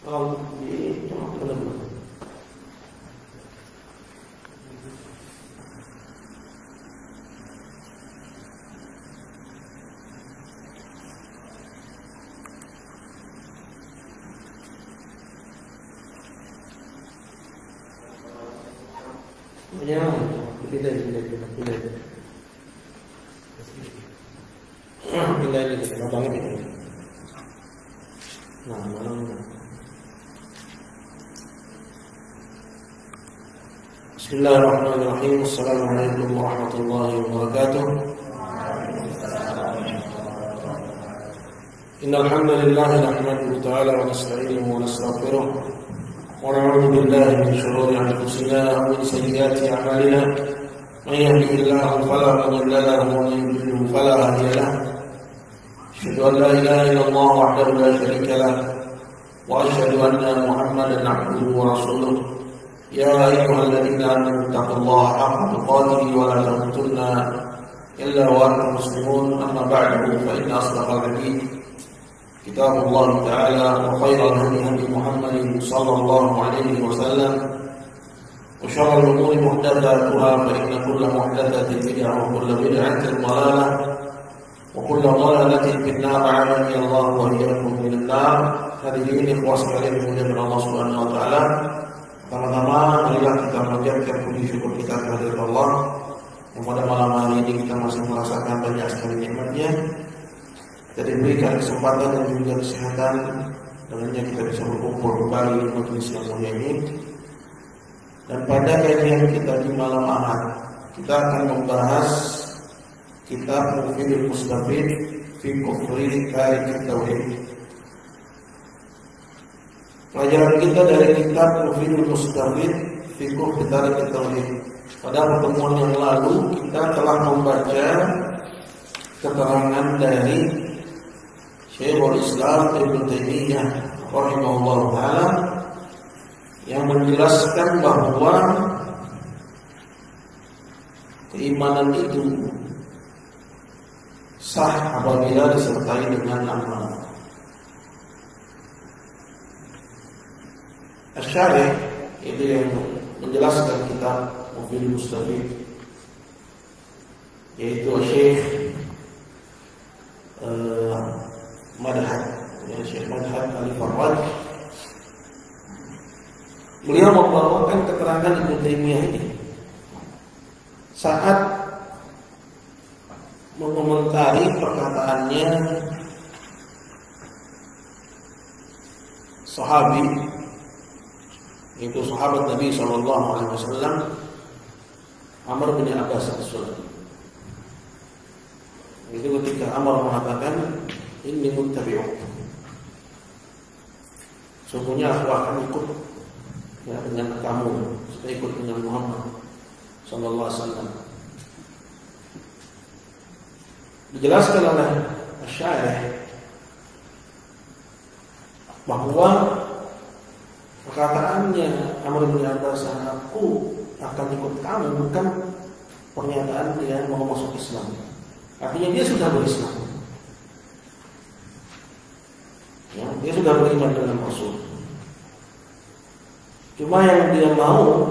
Kalau di cuma benar-benar. Jangan, tidak. Pindah ini, lubangnya ini. Nah, mana? Bismillahirrahmanirrahim. Assalamualaikum warahmatullahi wabarakatuh. Innal hamdalillah nahmaduhu ta'ala wa nasta'inuhu wa nastaghfiruh. ونعوذ بالله من شرور أنفسنا ومن سيئات أعمالنا من يهده الله فلا مضل له ومن يضلل فلا هادي له أشهد أن لا إله إلا الله وحده لا شريك له وأشهد أن محمدا عبده ورسوله يا أيها الذين آمنوا اتقوا الله حق تقاته ولا تموتن إلا وأنتم مسلمون أما بعد فإن أصدق الحديث كتاب الله تعالى وخير الهدي هدي محمد صلى الله عليه وسلم وشر الأمور محدثاتها فإن كل محدثة بدعة وكل بدعة ضلالة وكل ضلالة في النار أعاذني الله وإياكم من النار. Hadirin ikhwas sekalian dimuliakan Allah Subhanahu wa taala. Pertama-tama marilah kita panjatkan puji syukur kita kepada Allah yang pada malam hari ini kita masih merasakan banyak sekali nikmat-Nya. Kita diberikan kesempatan dan juga kesehatan, dengannya kita bisa berkumpul kembali di majelis yang mulia ini. Dan pada kajian kita di malam Ahad, kita akan membahas kitab Mufidul Mustafid fi Kufri Tarikit Tauhid. Pelajaran kita dari kitab Mufidul Mustafid fi Kufri Tarikit Tauhid. Pada pertemuan yang lalu kita telah membaca keterangan dari Syekhul Islam Ibnu Taimiyah rahimahullah taala yang menjelaskan bahwa keimanan itu sah apabila disertai dengan amal. Asy-Syarih itu yang menjelaskan kitab Mufidul Mustafid, yaitu Syekh Madhab, Syekh Madhab Al-Farraj. Beliau membawakan keterangan Ibnu Taimiyah ini saat mengomentari perkataannya sahabi, itu sahabat Nabi SAW, Amr bin Abbas As-Sulami. Itu ketika Amr mengatakan, ini muttabi'uk, sungguhnya aku akan ikut ya, dengan kamu, saya ikut dengan Muhammad sallallahu alaihi wasallam. Dijelaskan oleh Asy-Syarih bahwa perkataannya Amr bin Abbas, aku akan ikut kamu, bukan pernyataan dia mau masuk Islam. Artinya dia sudah berislam. Ya, dia sudah beriman dengan Rasul. Cuma yang dia mau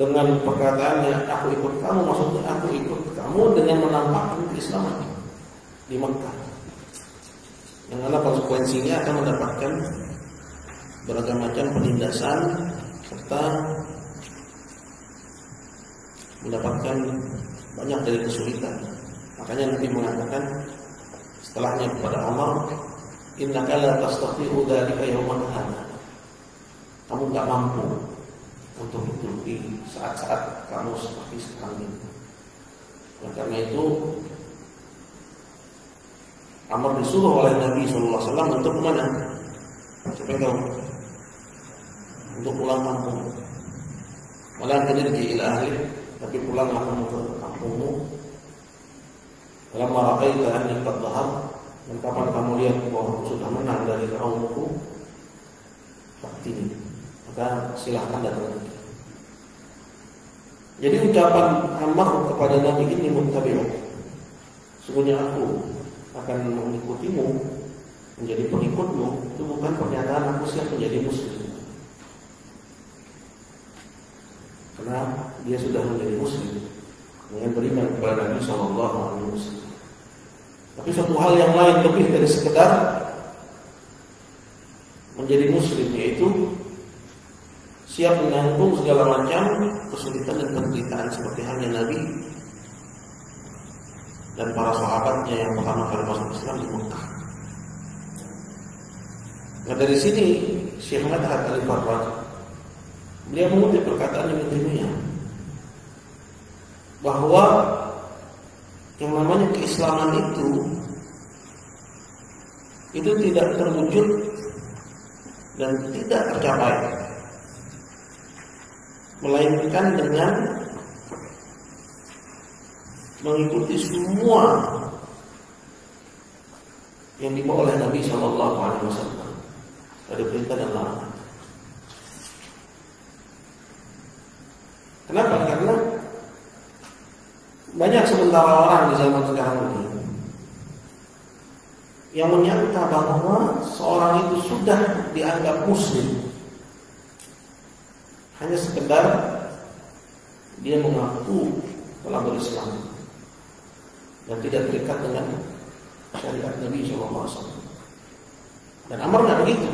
dengan perkataannya aku ikut kamu, maksudnya aku ikut kamu dengan menampakkan keislaman di Mekah. Yang mana konsekuensinya akan mendapatkan beragam macam penindasan serta mendapatkan banyak dari kesulitan. Makanya Nabi mengatakan setelahnya kepada Umar, innaka la tastati'u dzalika yawman hadza. Kamu enggak mampu untuk itu di saat-saat kamu seperti sekarang ini. Karena itu Amr disuruh oleh Nabi SAW untuk mana? Siapa yang tahu? Untuk pulang kampung. Malah terjadi ila ahli, tapi pulang kamu ke kampungmu. Lamma ra'aita anni qad dhahab, dan kapan kamu lihat bahwa aku sudah menang dari kaumku, faktini, maka silahkan datang. Jadi ucapan Amr kepada Nabi ini muttabi'un, sungguhnya aku akan mengikutimu menjadi pengikutmu itu bukan pernyataan aku siap menjadi muslim, karena dia sudah menjadi muslim dengan beriman kepada Nabi Sallallahu Alaihi Wasallam. Tapi suatu hal yang lain lebih dari sekedar menjadi muslim, yaitu siap menanggung segala macam kesulitan dan penderitaan seperti halnya Nabi dan para sahabatnya yang pertama kali masuk Islam di Mekah. Nah, dari sini Syekh Madhat Al-Farraj beliau mengutip perkataan Ibnu Taimiyah bahwa yang namanya keislaman itu tidak terwujud dan tidak tercapai melainkan dengan mengikuti semua yang dibawa oleh Nabi Sallallahu Alaihi Wasallam dari perintah dan larangan. Kenapa? Karena banyak sementara orang di zaman sekarang ini yang menyangka bahwa seorang itu sudah dianggap muslim hanya sekedar dia mengaku telah berislam dan tidak terikat dengan syariat Nabi SAW. Dan Amr nggak begitu.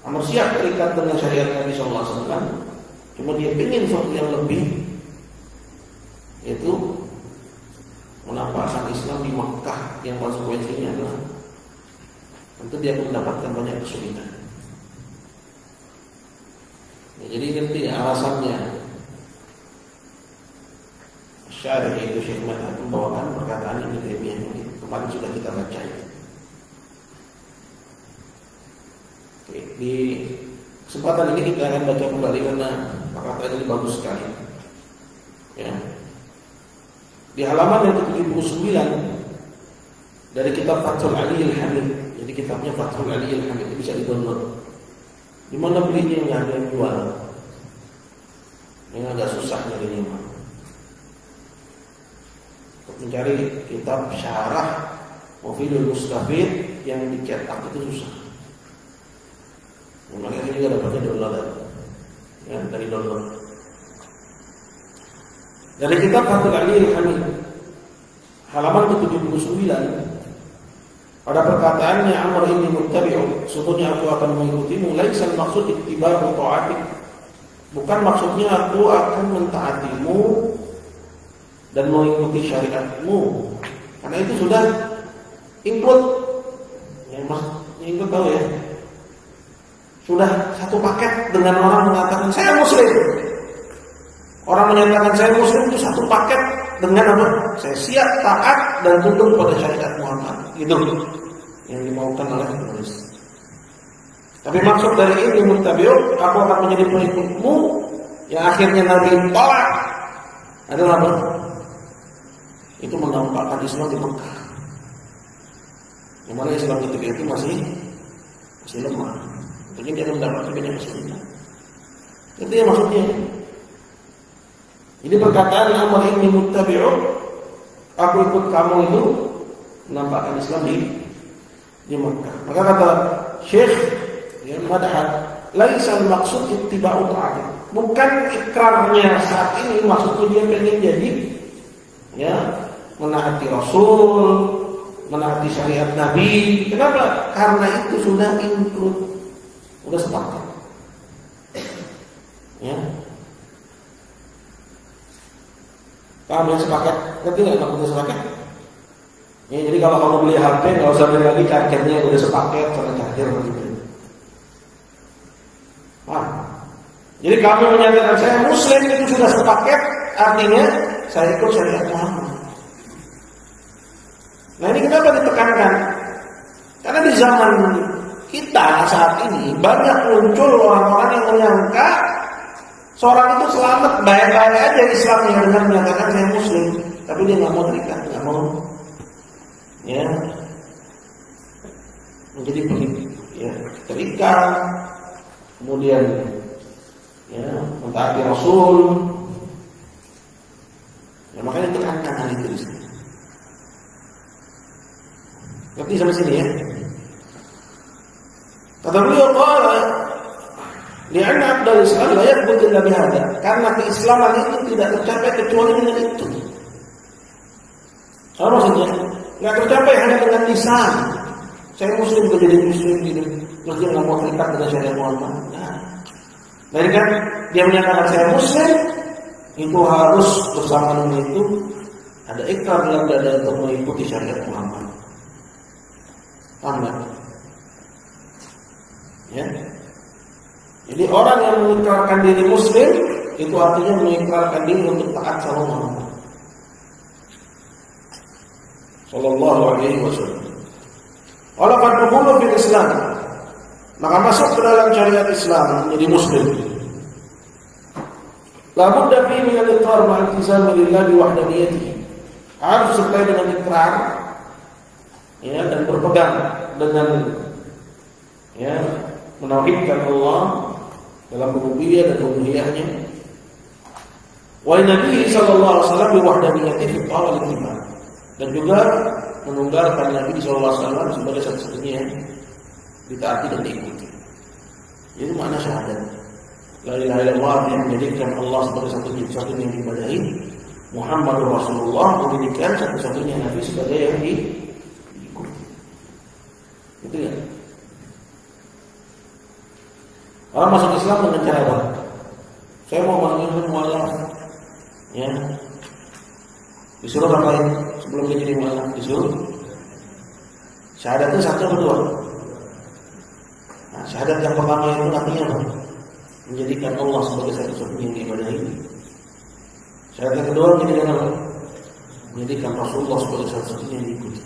Amr siap terikat dengan syariat Nabi SAW, cuma dia ingin sesuatu yang lebih, yaitu menampakkan Islam di Makkah yang konsekuensinya adalah tentu dia mendapatkan banyak kesulitan. Ya, jadi nanti alasannya Syarih itu Syekh Madhat membawakan perkataan Ibnu Taimiyah ini kemarin sudah kita baca itu. Oke, di kesempatan ini kita akan baca kembali karena perkataan ini bagus sekali. Ya. Di halaman yang ke-79 dari kitab Fathul Aliyil Hamid. Jadi kitabnya Fathul Aliyil Hamid bisa di-download. Di mana belinya nggak ada yang jual. Yang agak susah nyarinya. Untuk mencari kitab syarah Mufidul Mustafid yang dicetak itu susah. Makanya juga dapatnya download. Ya, dari download. Dari kitab Fathul Aliyil Hamid halaman ke-79 pada perkataannya Amr ini muttabi'u, sesungguhnya aku akan mengikutimu, laisa maksud ittiba'u ta'atik, bukan maksudnya aku akan mentaatimu dan mengikuti syariatmu, karena itu sudah include ya, mas include tahu ya, sudah satu paket dengan orang mengatakan saya muslim. Orang menyatakan saya muslim itu satu paket dengan apa? Saya siap taat dan tunduk pada syariat Muhammad. Gitu yang dimaukan oleh penulis. Tapi maksud dari ini muttabi'u, aku akan menjadi pengikutmu yang akhirnya Nabi tolak adalah apa? Itu menampakkan Islam di Mekah. Yang mana Islam ketika itu masih lemah. Tentunya dia mendapatkan banyak kesulitan. Itu yang maksudnya. Jadi perkataan Amr ini muttabi'u, aku ikut kamu itu menampakkan Islam di Mekah. Maka kata Syekh Madhat, laisa maksud ittiba'u ta'at. Bukan ikrarnya saat ini maksudnya dia pengen jadi ya menaati Rasul, menaati syariat Nabi. Kenapa? Karena itu sudah include, sudah sepakat. Ya. Paham yang sepakat? Ngerti nggak maksudnya sepakat? Ya, jadi kalau kamu beli HP nggak usah beli lagi chargernya, udah sepaket sama charger begitu. Paham? Jadi kamu menyatakan saya Muslim itu sudah sepaket, artinya saya ikut syariat Muhammad. Nah ini kenapa ditekankan? Karena di zaman kita saat ini banyak muncul orang-orang yang menyangka seorang itu selamat baik-baik aja Islamnya dengan menyatakan saya Muslim, tapi dia nggak mau terikat, nggak mau ya menjadi pengikut, ya terikat, kemudian ya mentaati Rasul. Ya makanya ditekankan hal itu di sini. Ngerti sampai sini ya? Kata beliau, qala li'anna abdal Islam la yathbut illa bihadza. Karena keislaman itu tidak tercapai kecuali dengan itu. Apa maksudnya? Enggak tercapai hanya dengan lisan. Saya muslim jadi muslim gitu. Terus dia nggak mau terikat dengan syariat Muhammad. Nah, dari kan dia menyatakan saya muslim, itu harus bersamaan dengan itu ada ikrar dalam dada untuk mengikuti syariat Muhammad. Paham nggak? Ya. Jadi orang yang mengikrarkan diri muslim itu artinya mengikrarkan diri untuk taat sama Muhammad sallallahu alaihi wasallam. Wala qad dukhulu fil Islam, maka masuk ke dalam syariat Islam menjadi muslim. La budda fi min al-iqrar ma'a iltizam lillahi wahdaniyatihi. Harus sertai dengan ikrar ya, dan berpegang dengan ya, menauhidkan Allah dalam rububiyah dan uluhiyahnya. Wa Nabi sallallahu alaihi wasallam bi wahdaniyatihi fi wal ittiba'. Dan juga menunggalkan Nabi sallallahu alaihi wasallam sebagai satu-satunya yang ditaati dan diikuti. Itu makna syahadat. La ilaha illallah yang menjadikan Allah sebagai satu-satunya yang diibadahi, Muhammadur Rasulullah menjadikan satu-satunya Nabi sebagai yang diikuti. Itu ya. Orang masuk Islam dengan cara apa? Saya mau mengambil mualaf, ya. Disuruh ngapain sebelum dia jadi mualaf? Disuruh syahadat itu satu atau dua? Nah, syahadat yang pertama itu artinya apa? Menjadikan Allah sebagai satu-satunya yang diibadahi. Syahadat yang kedua menjadikan apa? Menjadikan Rasulullah sebagai satu-satunya yang diikuti.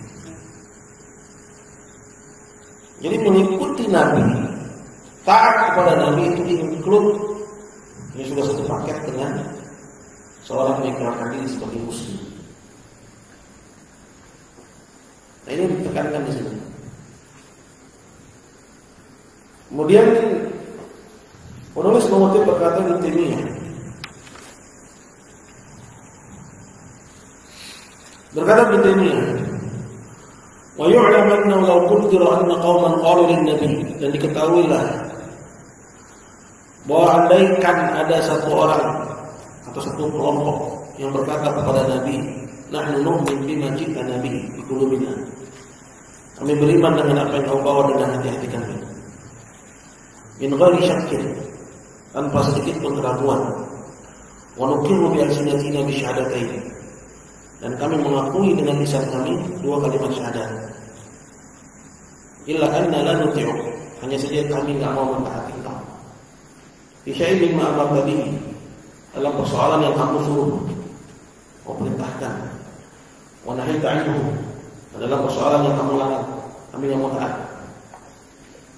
Jadi mengikuti Nabi, taat kepada Nabi itu include, ini sudah satu paket dengan seorang mengikrarkan diri sebagai muslim. Nah, ini ditekankan di sini. Kemudian penulis mengutip perkataan Ibnu Taimiyah. Berkata Ibnu Taimiyah, wa yu'lam annahu law qudira anna qauman qalu lin-nabi, dan diketahuilah bahwa andaikan ada satu orang atau satu kelompok yang berkata kepada Nabi, nahnu nu'minu bima ji'ta nabi bi qulubina. Kami beriman dengan apa yang kau bawa dengan hati-hati kami. Min ghairi syakkin, tanpa sedikit pun keraguan. Wa nuqirru bi alsinatina bi syahadatain, dan kami mengakui dengan lisan kami dua kalimat syahadat. Illa anna la nuti'u, hanya saja kami enggak mau mentaati engkau. Fi syai'in mimma amarta bihi, dalam persoalan yang kamu suruh, kau perintahkan. Wa nahita anhu, dalam persoalan yang kamu larang, kami enggak mau taat.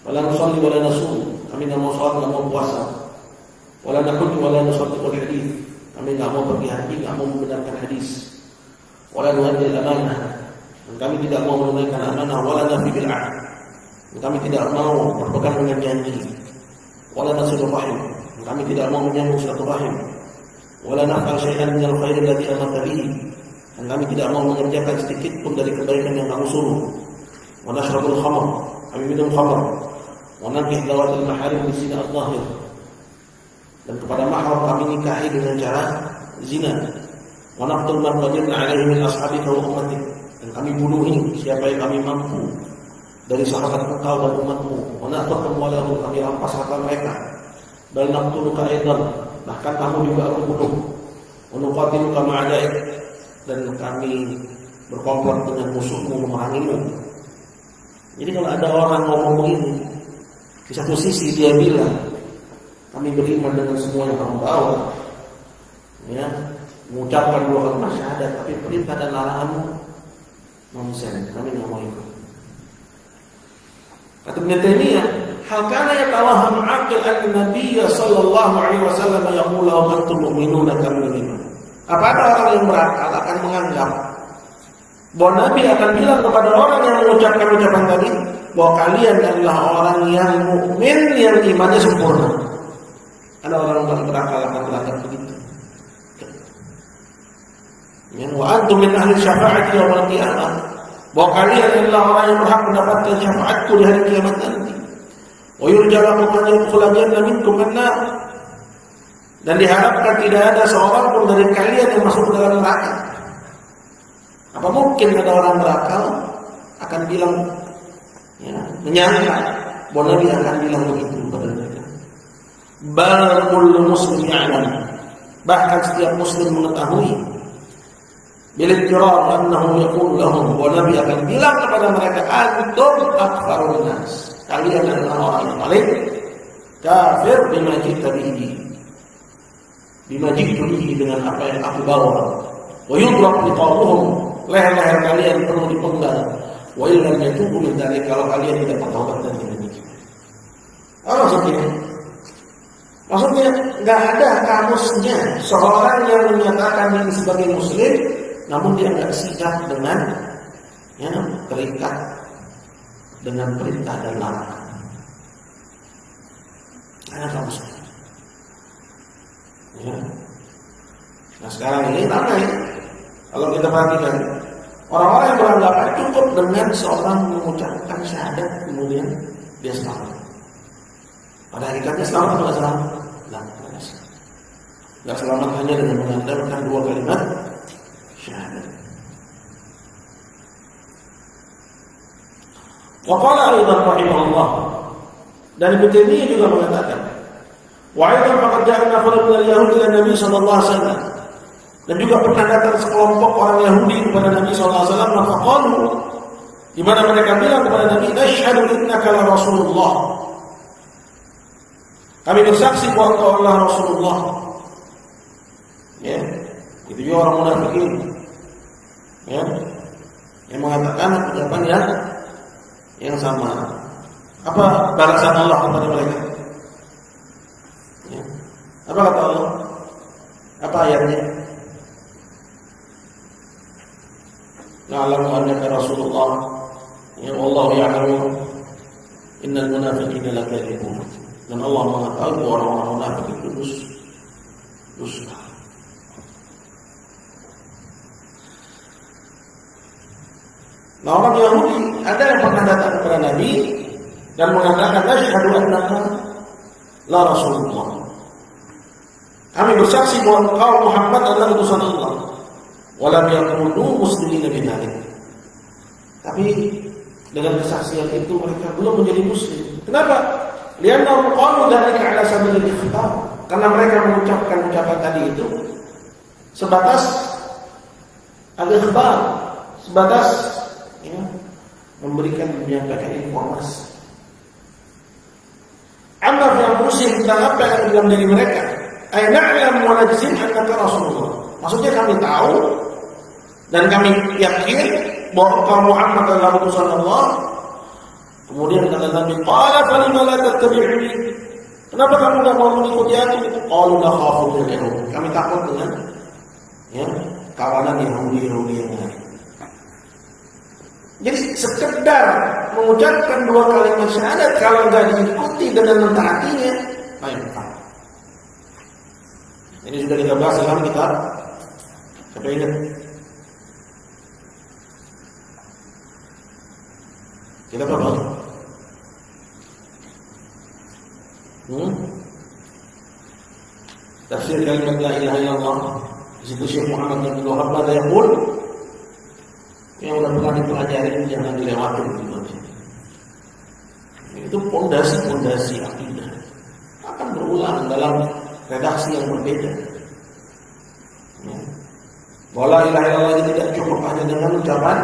Wala nusalli wala nasum, kami enggak mau salat, enggak mau puasa. Wala nahujju wala nusaddiqu al-hadits, kami enggak mau pergi haji, enggak mau membenarkan hadis. Wala nu'addil amanah, dan kami tidak mau menunaikan amanah. Wala nafi bil 'ahd, dan kami tidak mau berpegang dengan janji. Wala nasilu rahim, dan kami tidak mau menyambung silaturahim. Wala naf'al syai'an min al-khair alladhi amarta bihi, dan kami tidak mau mengerjakan sedikit pun dari kebaikan yang kamu suruh. Wa nashrabul khamr, kami minum khamr. Wa nakih dawatul maharim bi zina adh-dhahir, dan kepada mahram kami nikahi dengan cara zina. Wa naqtul man wajadna alaihi min ashabika wa ummatik, dan kami bunuhi siapa yang kami mampu dari sahabat engkau dan umatmu. Wa naqtul amwalahum, kami rampas harta mereka. Bal naqtuluka aidan, bahkan kamu juga aku bunuh. Wa nuqatiluka ma'adaik, dan kami berkomplot dengan musuhmu, memerangimu. Jadi kalau ada orang ngomong begini, di satu sisi dia bilang kami beriman dengan semua yang kamu bawa, ya, mengucapkan dua kalimat syahadat, tapi perintah dan laranganmu nonsen, kami nggak mau ikut. Kata Ibnu Taimiyah, hal kana yatawahham 'aqil an-nabiy sallallahu alaihi wasallam yaqulu antum mu'minuna kama beriman. Apa ada orang yang berakal akan menganggap bahwa Nabi akan bilang kepada orang yang mengucapkan ucapan tadi bahwa kalian adalah orang yang mukmin yang imannya sempurna? Ada orang yang berakal akan menganggap begitu. Yang wa antum min ahli syafa'ati yaumil qiyamah, bahwa kalian adalah orang yang berhak mendapatkan syafaatku di hari kiamat nanti. Wa yurja lakum an yadkhula jannah minkum an-nar. Dan diharapkan tidak ada seorang pun dari kalian yang masuk ke dalam neraka. Apa mungkin ada orang berakal akan bilang, ya, menyangka bahwa Nabi akan bilang begitu kepada mereka. Bal kullu muslim ya'lam. Bahkan setiap muslim mengetahui bil iqrar annahu yaqulu lahum, wa Nabi akan bilang kepada mereka, antum akfarun nas. Kalian adalah orang yang paling kafir bima ji'ta bihi. Bima ji'tu bihi, dengan apa yang aku bawa. Wa yudrab liqaluhum, leher-leher kalian perlu dipenggal. Wa illam yatubu min dzalik, kalau kalian tidak bertobat dari demikian. Apa maksudnya? Maksudnya enggak ada kamusnya seorang yang menyatakan diri sebagai muslim namun dia enggak siap dengan, ya, terikat dengan perintah dan larangan. Ada kamusnya. Ya. Nah sekarang ini ramai. Kalau kita perhatikan, orang-orang yang beranggapan cukup dengan seorang mengucapkan syahadat kemudian dia selamat. Pada hakikatnya selamat atau tidak selamat? Tidak selamat hanya dengan mengandalkan dua kalimat syahadat. Wa qala aidan rahimahullah, dan Ibnu Taimiyah juga mengatakan, wa aidan faqad ja'a nafarun minal yahudi ila Nabi sallallahu alaihi wasallam. Dan juga pernah datang sekelompok orang Yahudi kepada Nabi sallallahu alaihi wasallam, maka qalu, di mana mereka bilang kepada Nabi, nashhadu innaka la rasulullah. Kami bersaksi bahwa engkau adalah Rasulullah. Ya, itu juga orang munafikin. Ya, yang mengatakan ucapan yang sama. Apa balasan Allah kepada mereka? Ya. Apa kata Allah? Apa ayatnya? Na'lamu annaka Rasulullah. Ya Allah ya'lamu innal munafiqina lakadzibun. Dan Allah mengetahui orang-orang munafik itu dusta. Nah, orang Yahudi ada yang pernah datang kepada Nabi dan mengatakan, asyhadu annaka la Rasulullah. Kami bersaksi bahwa engkau Muhammad adalah utusan Allah. Walam yakunu muslimina bidzalik. Tapi dengan kesaksian itu mereka belum menjadi muslim. Kenapa? Liannahum qalu dzalika ala sabilil ikhbar. Karena mereka mengucapkan ucapan tadi itu sebatas al-ikhbar, sebatas, ya, memberikan, menyampaikan informasi. Amma fi anfusihim, tentang apa yang ada dalam diri mereka. Ay na'lam wa najzim annaka Rasulullah. Maksudnya kami tahu dan kami yakin bahwa engkau Muhammad adalah utusan Allah. Kemudian kata Nabi, qala falima la tattabi'uni? Kenapa kamu tidak mau mengikuti aku? Qalu la khafu min al-yahud. Kami takut dengan, ya, kawanan Yahudi yang lain. Jadi sekedar mengucapkan dua kalimat syahadat kalau tidak diikuti dengan mentaatinya, baik. Ini sudah kita bahas dalam kitab. Siapa ingat? Kita apa? Tafsir kalimat la ilaha illallah. Di situ Syekh Muhammad bin Abdul Wahhab ada yang pun yang sudah pernah dipelajari jangan dilewati gitu aja. Itu pondasi akidah. Akan berulang dalam redaksi yang berbeda. Bahwa la ilaha illallah itu tidak cukup hanya dengan ucapan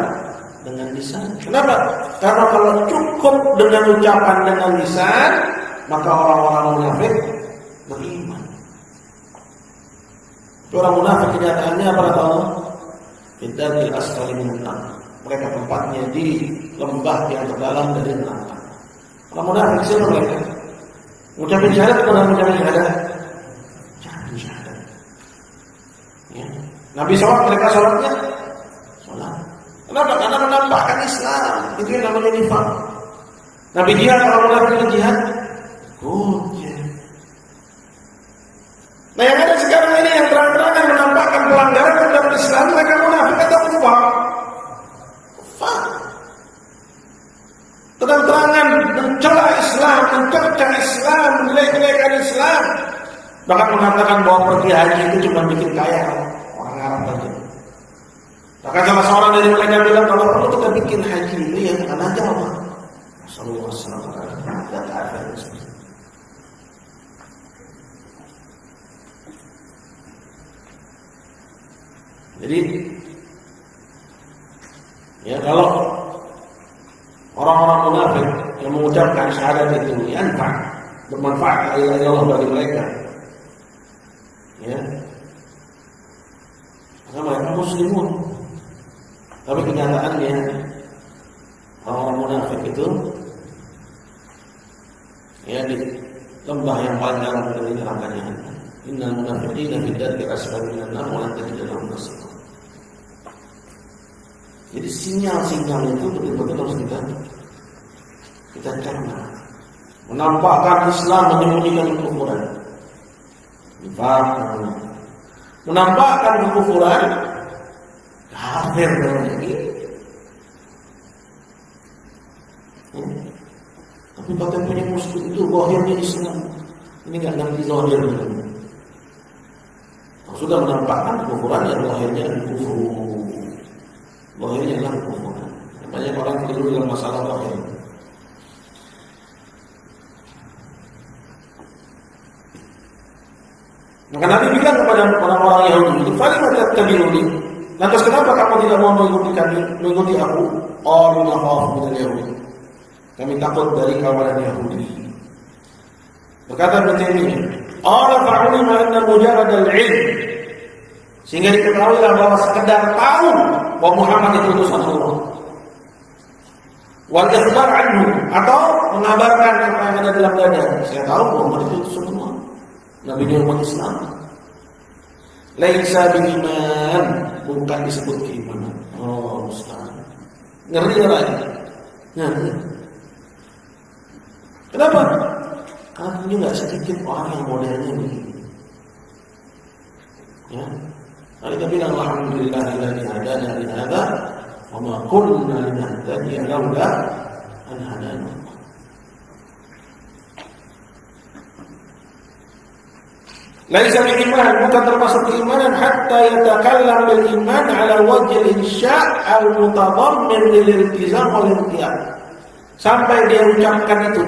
dengan lisan. Kenapa? Karena kalau cukup dengan ucapan dengan lisan, maka orang-orang munafik beriman. Orang munafik kenyataannya apa kata Allah? Idzatil asfali minan nar. Mereka tempatnya di lembah yang terdalam dari neraka. Orang munafik siapa mereka? Ucapin syahadat atau mengucapkan syahadat? Jangan syahadat. Ya. Nabi sholat, mereka sholatnya sholat. Kenapa? Karena menambahkan Islam. Itu yang namanya nifaq. Nabi jihad, orang munafik jihad. Nah yang ada sekarang ini yang terang-terangan menampakkan pelanggaran terhadap Islam, mereka munafik atau kufar? Kufar. terang-terangan mencela Islam, mencerca Islam, menjelek-jelekan Islam, bahkan mengatakan bahwa pergi haji itu cuma bikin kaya orang Arab saja. Bahkan salah seorang dari mereka bilang kalau perlu kita bikin haji itu ya karena aja Allah. Sallallahu alaihi wasallam. Jadi ya kalau orang-orang munafik yang mengucapkan syahadat itu yanfa, bermanfaat la ilaha illallah bagi mereka, ya, karena mereka muslimun, tapi kenyataannya orang-orang munafik itu ya di lembah yang paling dalam dari neraka jahanam. Innal munafiqina fi darkil asfali minan nar wa lan tajid lahum nasira. Jadi sinyal-sinyal itu betul-betul harus kita cerna. Menampakkan Islam, menyembunyikan kekufuran. Menampakkan kekufuran, kafir namanya gitu. Tapi kata punya muslim itu zahirnya Islam. Ini nggak ngerti zahirnya. Sudah menampakkan kekufuran yang zahirnya kufur. Zahirnya adalah kekufuran. Banyak orang keliru dalam masalah zahir. Maka Nabi bilang kepada orang-orang Yahudi, "Falima tattabi'uni?" Lantas kenapa kamu tidak mau mengikuti aku? Qalu nakhafu minal Yahudi. Kami takut dari kawanan Yahudi. Berkata Ibnu Taimiyah, "Qala fa'ulima anna mujarrad al-'ilm." Sehingga diketahuilah bahwa sekedar tahu bahwa Muhammad itu utusan Allah. Wal ikhbar anhu, atau mengabarkan apa yang ada dalam dada. Saya tahu Muhammad itu utusan Allah. Nabi dia umat Islam. Laisa bil-iman, bukan disebut keimanan. Oh, Ustaz. Ngeri lagi. Ngeri. Kenapa? Karena ini nggak sedikit orang yang modelnya begini. Ya. Lalu kita bilang alhamdulillahilladzi hadana li hadza wa ma kunna linahtadiya laula an hadana. Laisa bil iman, bukan termasuk keimanan hatta yatakallam bil iman ala wajhi al-insya' aw mutadammin lil iltizam wal inqiyad. Sampai dia ucapkan itu.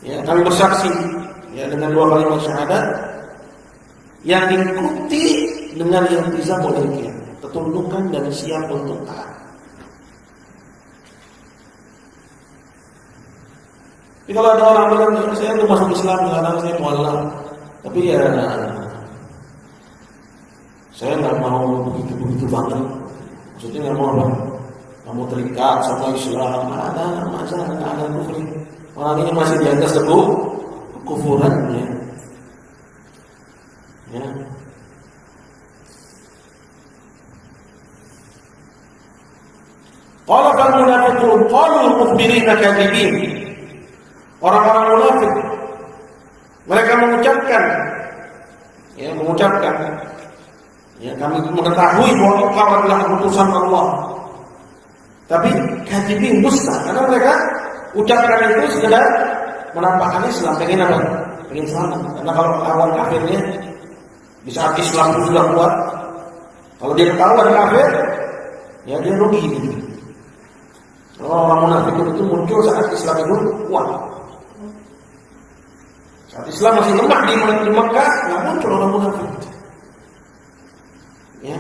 Ya, kami bersaksi ya dengan dua kalimat syahadat yang diikuti dengan iltizam wal inqiyad, ketundukan dan siap untuk taat. Jadi kalau ada orang bilang saya itu masuk Islam karena saya mualaf, tapi ya saya nggak mau begitu banget. Maksudnya nggak mau apa? Nggak mau terikat sama Islam. Ada masalah, ada kufur. Orang ini masih di atas kekufurannya. Ya. Qala kal munafiqun qalu mukhbirina kadhibin. Orang-orang munafik mereka mengucapkan ya kami mengetahui bahwa engkau adalah utusan Allah. Tapi kadhibin, dusta, karena mereka ucapkan itu sekedar menampakkan Islam, pengen apa? Pengen selamat. Karena kalau lawan kafirnya di saat Islam itu sudah kuat, kalau dia ketahuan kafir, ya dia rugi gitu. Orang munafik itu muncul saat Islam itu kuat. Saat Islam masih lemah di Mekah, nggak muncul orang munafik. Ya,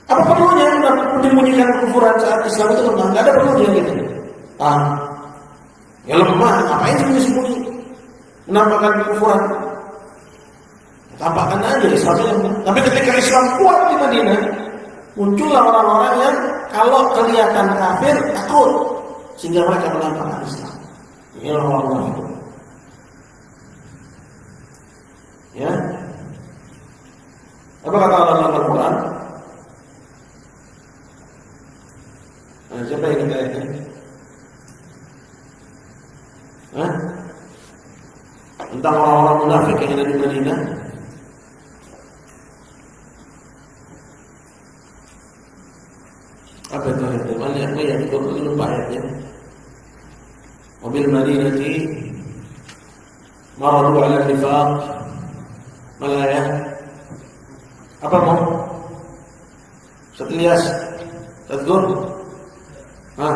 apa perlunya menyembunyikan kekufuran saat Islam itu lemah? Nggak ada perlunya gitu. Ya lemah, ngapain sembunyi-sembunyi? Menampakkan kekufuran. Tampakkan aja Islam itu lemah. Tapi ketika Islam kuat di Madinah, muncullah orang-orang yang kalau kelihatan kafir takut, sehingga mereka menampakkan Islam. Ini orang-orang itu. Ya. Apa kata Allah dalam Al-Quran? Siapa yang kita ayatkan? Tentang orang-orang munafik yang ada di Madinah. Apa itu ayatnya? Mana yang itu lupa ayatnya? Wabil Madinati maradu ala nifaq. Mana ya? Apa mau? Ustaz Ilyas, Ustaz Gur? Wa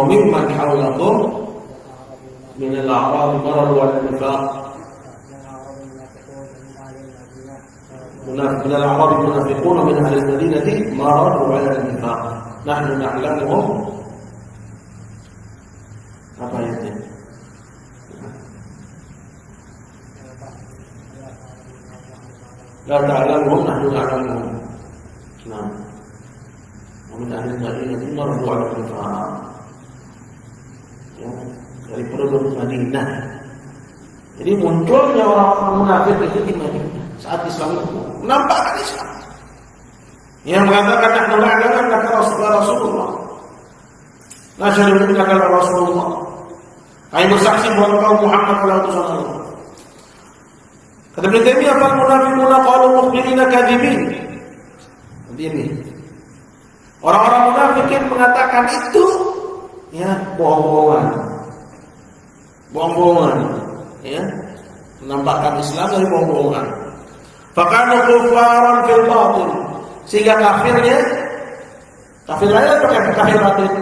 mimman hawlakum min al-a'rab maradu ala nifaq. من الأعراب المنافقون من أهل المدينة مرضوا على النفاق نحن نعلمهم apa ayatnya? La ta'lamuhum nahnu na'lamuhum. Nah, min ahli Madinah maradu 'ala al-nifaq. Ya, dari penduduk Madinah. Jadi munculnya orang-orang munafik itu di Madinah saat Islam itu menampakkan Islam. Yang mengatakan nahnu na'lamu annaka Rasulullah. Nasyhadu annaka Rasulullah. Kami bersaksi bahwa engkau Muhammad adalah utusan Allah. Kata Ibnu Taimiyah, "Fal munafiquna qalu mukhbirina kadzibin." Ini. Orang-orang munafik mengatakan itu ya bohong-bohongan. Bohong-bohongan, ya. Menampakkan Islam dari bohong-bohongan. Fakanu kufaran fil batin. Sehingga kafir lahir atau kafir batin?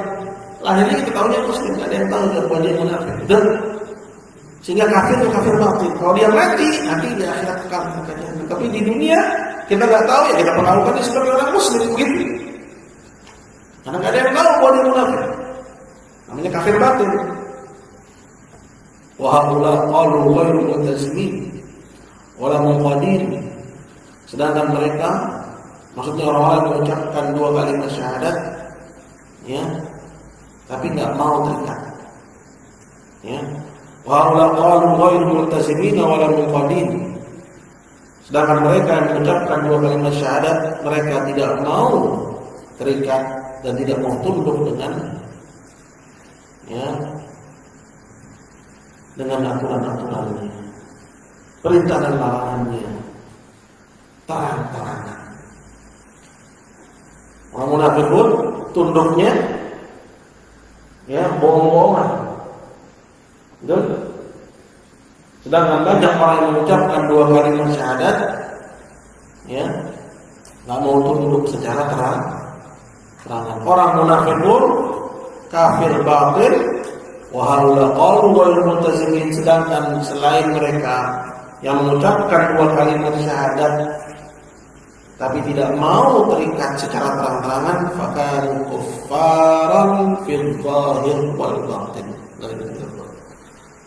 Lahirnya kita tahunya muslim, ada yang tahu bahwa dia munafik. Dan sehingga kafir itu kafir batin. Kalau dia mati, nanti di akhirat kekal. Tapi di dunia kita nggak tahu, ya kita perlakukan dia sebagai orang muslim begitu. Karena nggak ada yang tahu bahwa dia munafik. Namanya kafir batin. Wa haula qalu ghairu multazimin wala munqadin. Sedangkan mereka, maksudnya orang-orang yang mengucapkan dua kalimat syahadat, ya, tapi nggak mau terikat. Ya, wa haula qalu ghairu multazimin wala munqadin. Sedangkan mereka yang mengucapkan dua kalimat syahadat, mereka tidak mau terikat dan tidak mau tunduk dengan, ya, dengan aturan-aturannya, perintah dan larangannya, terang-terangan. Orang munafik pun tunduknya, ya, bohong-bohongan. Betul? Sedangkan banyak orang yang mengucapkan dua kalimat syahadat, ya, nggak mau tunduk secara terang-terangan. Orang munafik pun kafir batin. Wa haula qalu ghairu multazimin. Sedangkan selain mereka yang mengucapkan dua kalimat syahadat tapi tidak mau terikat secara terang-terangan, fakanu kuffaran fil zahir wal batin.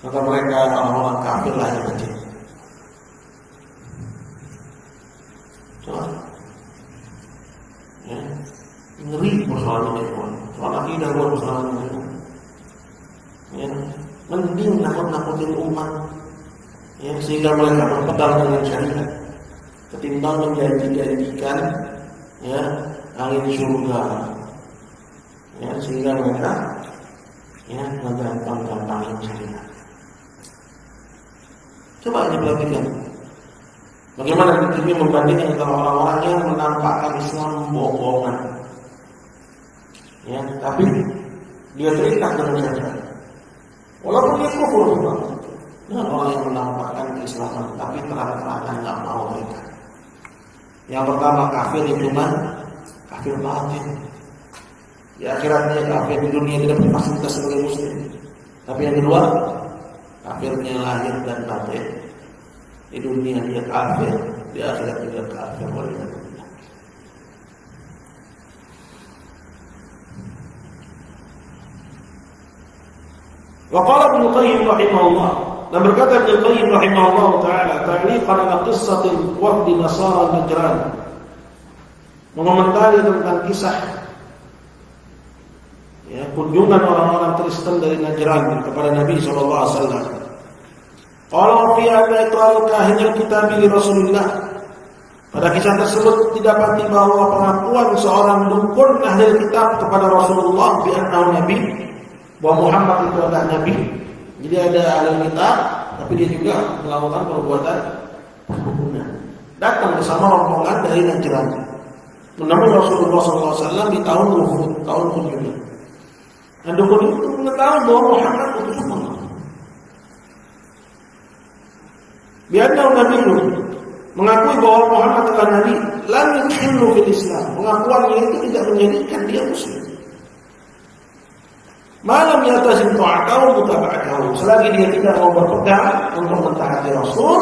Maka mereka orang-orang kafir lahir batin. Coba, ya, ngeri persoalan ini, soal akidah buat persoalan ini. Ya, mending nakut-nakutin umat, ya, sehingga mereka berpedal dengan syariat ketimbang menjanjikan, ya, angin surga, ya, sehingga mereka, ya, menggampang-gampangin syariat. Coba diperhatikan bagaimana ini membandingkan antara orang-orang yang menampakkan Islam bohongan, ya, tapi dia terikat dengan syariat. Walaupun dia kufur juga, dengan orang yang menampakkan keislaman tapi terang-terangan nggak mau mereka. Yang pertama kafir itu kafir batin. Di akhiratnya kafir, di dunia tidak punya fasilitas sebagai muslim. Tapi yang kedua, kafirnya lahir dan batin. Di dunia dia kafir, di akhirat juga kafir. Wa qala Ibnu Qayyim rahimahullah, dan berkata Ibnu Qayyim rahimahullah taala ta'liqan ala qissatil wafd Nasara Najran, mengomentari tentang kisah, ya, kunjungan orang-orang Kristen dari Najran kepada Nabi sallallahu alaihi wasallam. Qala fi iqrar kahin al-kitab li Rasulillah. Pada kisah tersebut didapati bahwa pengakuan seorang dukun ahli kitab kepada Rasulullah bi annahu nabi, bahwa Muhammad itu adalah nabi. Jadi ada ahli kitab, tapi dia juga melakukan perbuatan perdukunan. Datang bersama rombongan dari Najran menemui Rasulullah SAW di tahun Uhud, tahun Uhud. Dan dukun itu mengetahui bahwa Muhammad utusan Allah. Biarlah Nabi itu mengakui bahwa Muhammad adalah Nabi, lam yuhillu fil Islam. Pengakuannya itu tidak menjadikan dia Muslim. Malam yatazim ta'atahu mutaba'atahu. Selagi dia tidak mau berpegang untuk mentaati Rasul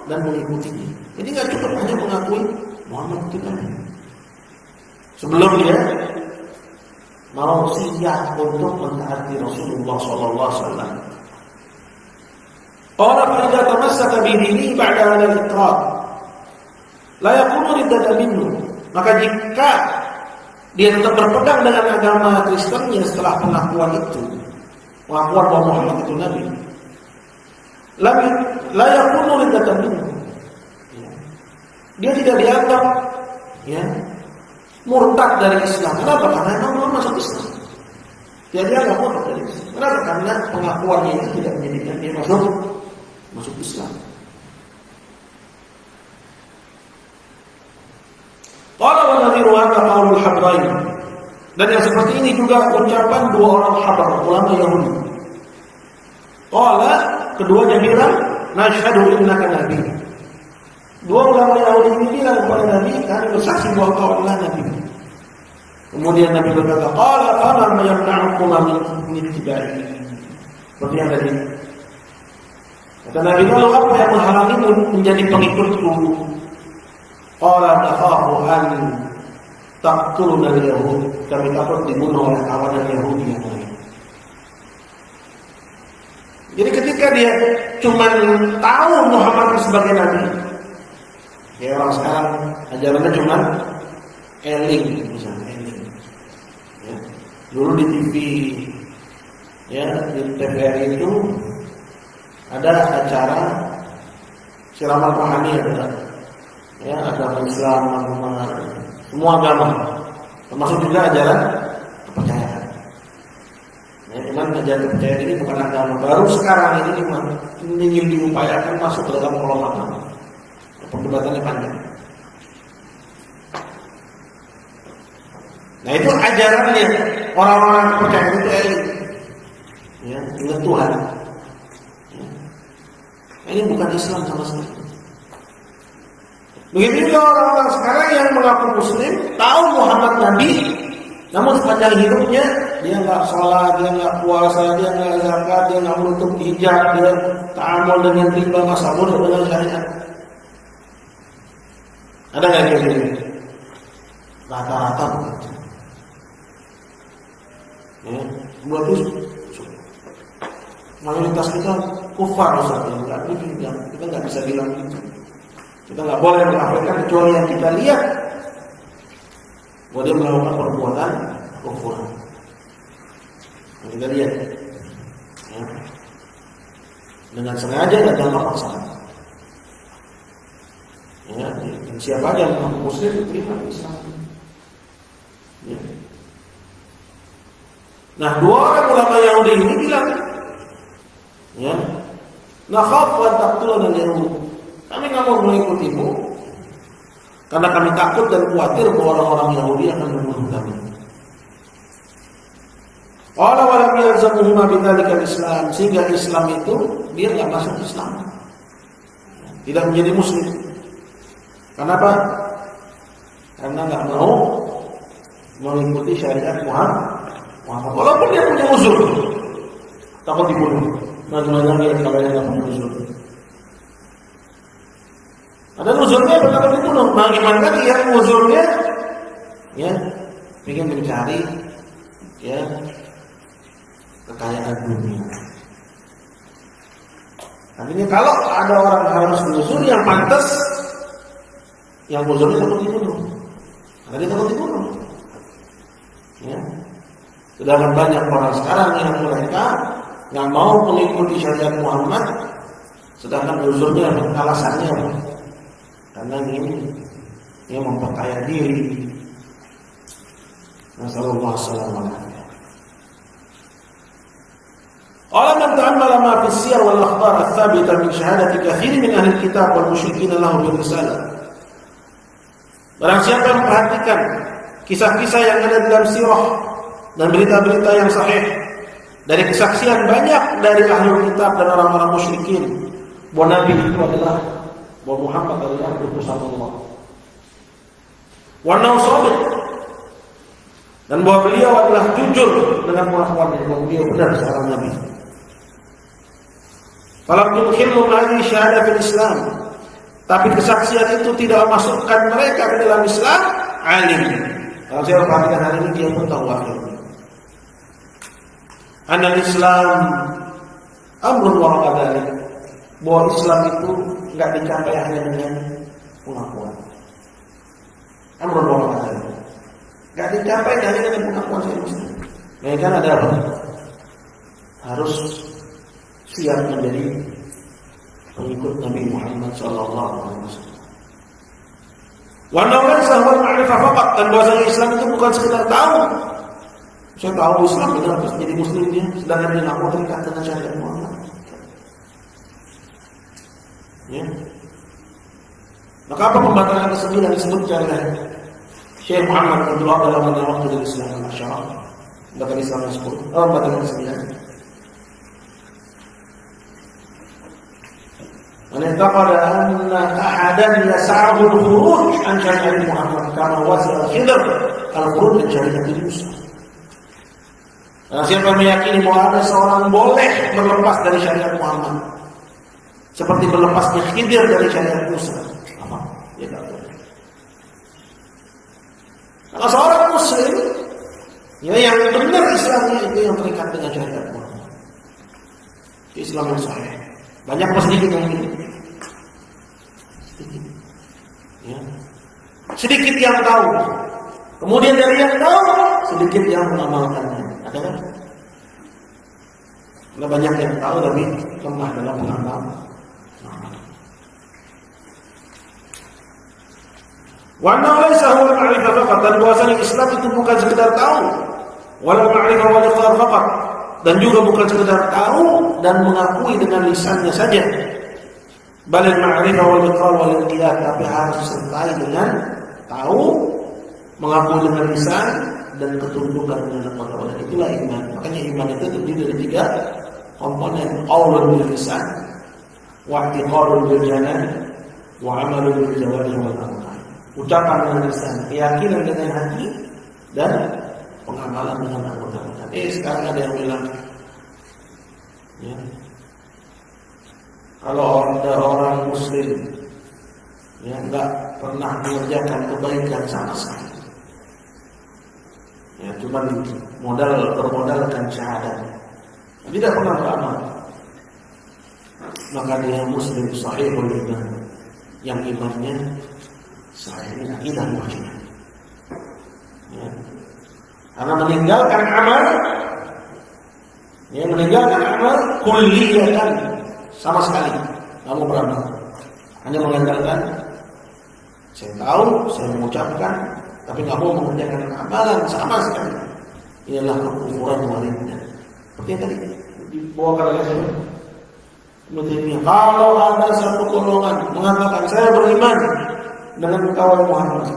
dan mengikutinya. Jadi nggak cukup hanya mengakui Muhammad itu Nabi. Sebelum dia mau siap untuk mentaati Rasulullah sallallahu alaihi wasallam. Qala fa idza tamassaka bi dinihi ba'da al-iqrar la yakunu riddan minhu. Maka jika dia tetap berpegang dengan agama Kristennya setelah pengakuan itu, pengakuan bahwa Muhammad itu Nabi, la yakunu riddan minhu. Dia tidak dianggap murtad dari Islam. Kenapa? Karena memang belum masuk Islam. Dia dianggap murtad dari Islam. Kenapa? Karena pengakuannya itu tidak menjadikan dia masuk Islam. Qala wa nadhiru hadha qaulul habrain. Dan yang seperti ini juga ucapan dua orang habar, ulama Yahudi. Qala, keduanya bilang, nashhadu innaka nabi. Dua ulama Yahudi ini bilang kepada Nabi, kami bersaksi bahwa kau adalah Nabi. Kemudian Nabi berkata, qala fama yamna'ukum min ittiba'i. Seperti yang tadi. Kata Nabi, lalu apa yang menghalangimu menjadi pengikutku? Qala nakhafu an taqtuluna al-yahud. Kami takut dibunuh oleh kawanan Yahudi yang lain. Jadi ketika dia cuma tahu Muhammad sebagai Nabi, ya orang sekarang ajarannya cuma eling, misalnya eling. Ya. Dulu di TV, ya di TVRI itu ada acara siraman rohani, ya agama Islam, semua agama, termasuk juga ajaran kepercayaan. Ya, cuman ajaran kepercayaan ini bukan agama baru sekarang ini ingin diupayakan masuk ke dalam kolom agama. Perdebatannya panjang. Nah itu ajarannya orang-orang percaya itu elit, ya, ingat Tuhan. Ya. Ini bukan Islam sama sekali. Begitu juga orang-orang sekarang yang mengaku Muslim, tahu Muhammad Nabi, namun sepanjang hidupnya dia nggak sholat, dia nggak puasa, dia nggak zakat, dia nggak menutup hijab, dia ta'amul dengan riba, masabur dengan syariat. Ada nggak kayak gini? Rata-rata begitu. Ya, berarti mayoritas kita kufar Ustaz. Kita nggak bisa bilang gitu. Kita nggak boleh mengafirkan kecuali yang kita lihat bahwa dia melakukan perbuatan kufur. Yang kita lihat, ya, dengan sengaja dan tanpa paksaan. Ya, siapa aja yang Muslim terima Islam. Ya. Nah, dua orang ulama Yahudi ini bilang, ya, nakhaf wa taqtuluna al-yahud. Kami nggak mau mengikutimu karena kami takut dan khawatir bahwa orang-orang Yahudi akan membunuh kami. Qala wa lam yalzamuhuma bidzalika al-Islam, sehingga Islam itu dia nggak masuk Islam, tidak menjadi Muslim. Kenapa? Karena nggak mau mengikuti syariat Muhammad. Walaupun dia punya uzur, takut dibunuh. Bagaimana dia kalau dia nggak punya uzur? Ada uzurnya takut dibunuh. Bagaimana lagi yang uzurnya? Ya, ingin mencari, ya, kekayaan dunia. Artinya kalau ada orang harus uzur yang pantas, yang uzurnya takut dibunuh. Karena dia takut dibunuh. Ya. Sedangkan banyak orang sekarang yang mereka nggak mau mengikuti syariat Muhammad, sedangkan uzurnya alasannya karena ini dia memperkaya diri. Nasallallahu alaihi wasallam. Qala man ta'ammala ma fi siyar wal akhbar ats-tsabita min syahadati katsir min ahli kitab wal musyrikin lahu bil risalah. Barang siapa yang memperhatikan kisah-kisah yang ada dalam sirah dan berita-berita yang sahih dari kesaksian banyak dari ahlul kitab dan orang-orang musyrikin bahwa Nabi itu adalah, bahwa Muhammad adalah utusan Allah. Wa nausabiq, dan bahwa beliau adalah jujur dengan pengakuan bahwa beliau benar seorang Nabi. Falam tudkhilhum hadhihi syahadah fil Islam, tapi kesaksian itu tidak memasukkan mereka ke dalam Islam. Alim, kalau saya perhatikan hari ini dia pun tahu akhirnya anal Islam amrun wa qadari, bahwa Islam itu enggak dicapai hanya dengan pengakuan. Amrun wa qadari, enggak dicapai hanya dengan pengakuan saya Muslim. Mereka kan ada apa? Harus siap menjadi pengikut Nabi Muhammad sallallahu alaihi wasallam. Wa laysa huwa al-ma'rifah faqat, dan bahwasanya Islam itu bukan sekedar tahu. Saya tahu Islam benar terus jadi muslim dia, sedangkan dia enggak mau terikat dengan syariat Muhammad. Ya. Maka apa pembatalan tersebut yang disebutkan oleh Syekh Muhammad Abdul Wahab dalam Nawaqidul Islam al-Asy'arah, pembatalan Islam yang 10, pembatalan 9. Man i'taqada anna ahadan yas'ahu al-khuruj an syariat Muhammad kama wasi'a al-Khidr al-khuruj an syariat Musa. Siapa yang meyakini bahwa ada seorang boleh berlepas dari syariat Muhammad seperti berlepasnya Khidir dari syariat Musa, apa? Ya tak boleh. Kalau seorang muslim ya yang benar Islamnya itu yang terikat dengan syariat Muhammad, Islam yang sahih. Banyak apa sedikit yang ini? Sedikit. Ya. Sedikit yang tahu. Kemudian dari yang tahu, sedikit yang mengamalkannya. Ada kan? Ada banyak yang tahu tapi lemah dalam mengamalkan. Wa anna laysa huwa al-ma'rifah faqat, dan bahwasanya Islam itu bukan sekedar tahu, wala ma'rifah wal iqrar faqat, dan juga bukan sekedar tahu dan mengakui dengan lisannya saja. Bal al-ma'rifah wal iqrar wal inqiyad, tapi harus disertai dengan tahu, mengakui dengan lisan, dan ketundukan dengan kepada. Itulah iman. Makanya iman itu terdiri dari 3 komponen: qaulun bil lisan, wa i'tiqadun bil janan, wa 'amalun bil jawarih wal arkan. Ucapan dengan lisan, keyakinan dengan hati, dan pengamalan dengan anggota badan. Sekarang ada yang bilang, ya, kalau ada orang muslim yang enggak pernah mengerjakan kebaikan sama sekali, ya cuma bermodalkan syahadat, tidak pernah beramal, maka dia muslim sahihul iman, yang imannya sahih, ini akidah muhajir. Ya. Karena meninggalkan amal, ya meninggalkan amal kulliyatan, sama sekali kamu beramal, hanya mengandalkan saya tahu, saya mengucapkan, tapi nggak mau mengerjakan amalan sama sekali. Inilah kekufuran walidnya. Seperti yang tadi dibawakan oleh saya. Kemudian kalau ada satu golongan mengatakan saya beriman dengan kawan Muhammad,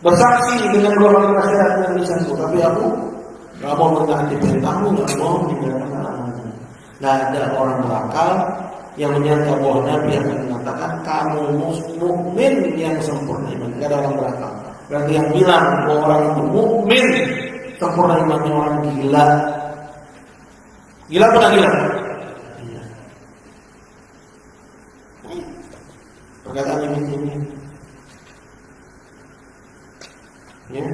bersaksi dengan golongan nasihat dan lisanku, tapi aku nggak mau mentaati perintahmu, nggak mau meninggalkan amalmu. Nggak ada orang berakal yang menyangka bahwa Nabi akan mengatakan kamu mukmin yang sempurna iman. Nggak ada orang berakal. Berarti yang bilang bahwa orang itu mukmin sempurna imannya orang gila. Gila apa nggak gila? Gila. Perkataan ini. Ya.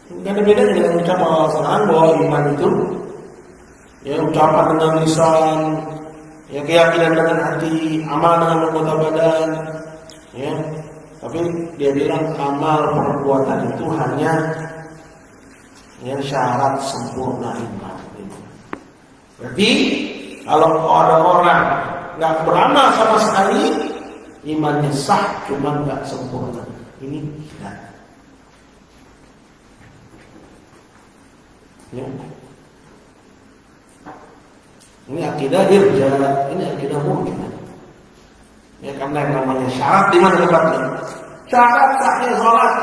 Tidak ada bedanya dengan ucapan bahwa iman itu ya ucapan dengan lisan, ya keyakinan dengan hati, amal dengan anggota badan, ya. Tapi dia bilang amal perbuatan itu hanya ya syarat sempurna iman. Berarti kalau ada orang nggak beramal sama sekali, imannya sah, cuma nggak sempurna. Ini tidak. Ya. Ini akidah irja, ini akidah murji'ah. Ya karena yang namanya syarat di mana tempatnya? Syarat sahnya sholat.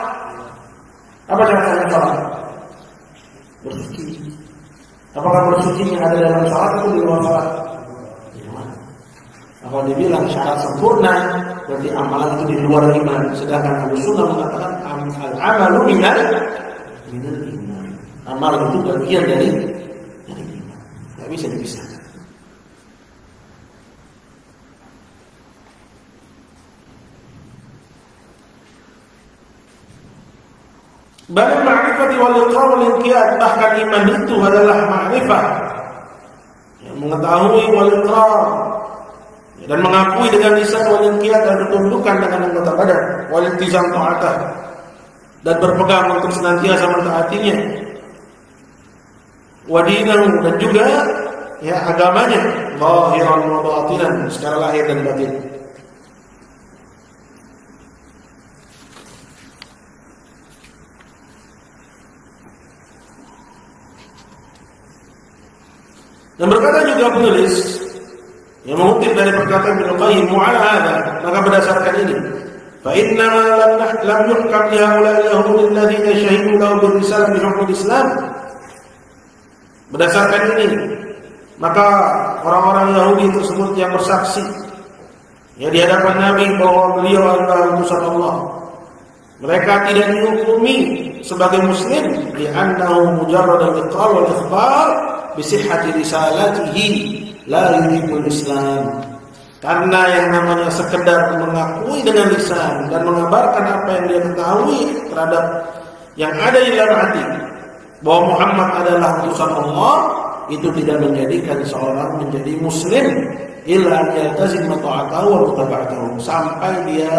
Apa caranya sholat? Bersuci. Apakah bersucinya ada dalam sholat atau di luar sholat? Kalau dibilang syarat sempurna, berarti amalan itu di luar iman. Sedangkan Ahlus Sunnah mengatakan al-amalu minal iman. Amal itu bagian dari iman. Tidak bisa dipisahkan. Bal ma'rifati wal iqrar wal inqiyad, bahkan iman itu adalah ma'rifah, yang mengetahui wal iqrar dan mengakui dengan lisan, wal inqiyad dan bertundukan dengan anggota badan, wal iltizam ta'atah dan berpegang untuk senantiasa mentaatinya, wa dinahu dan juga ya agamanya, zahiran wa batinan, secara lahir dan batin. Dan berkata juga penulis yang mengutip dari perkataan Ibnu Qayyim, "Mu'ala hadza," maka berdasarkan ini, fa inna lam yuhkam li haula al-yahud alladziina shahidu lahu bir-risalah bi hukm al-Islam. Berdasarkan ini, maka orang-orang Yahudi tersebut yang bersaksi ya di hadapan Nabi bahwa beliau adalah utusan Allah, mereka tidak dihukumi sebagai muslim di annahu mujarrad al-iqrar wal ikhbar bisihhati risalatihi la yujibul Islam. Karena yang namanya sekedar mengakui dengan lisan dan mengabarkan apa yang dia ketahui terhadap yang ada di dalam hati bahwa Muhammad adalah utusan Allah, itu tidak menjadikan seorang menjadi muslim illa yaltazim ta'atahu wa mutaba'atahu, sampai dia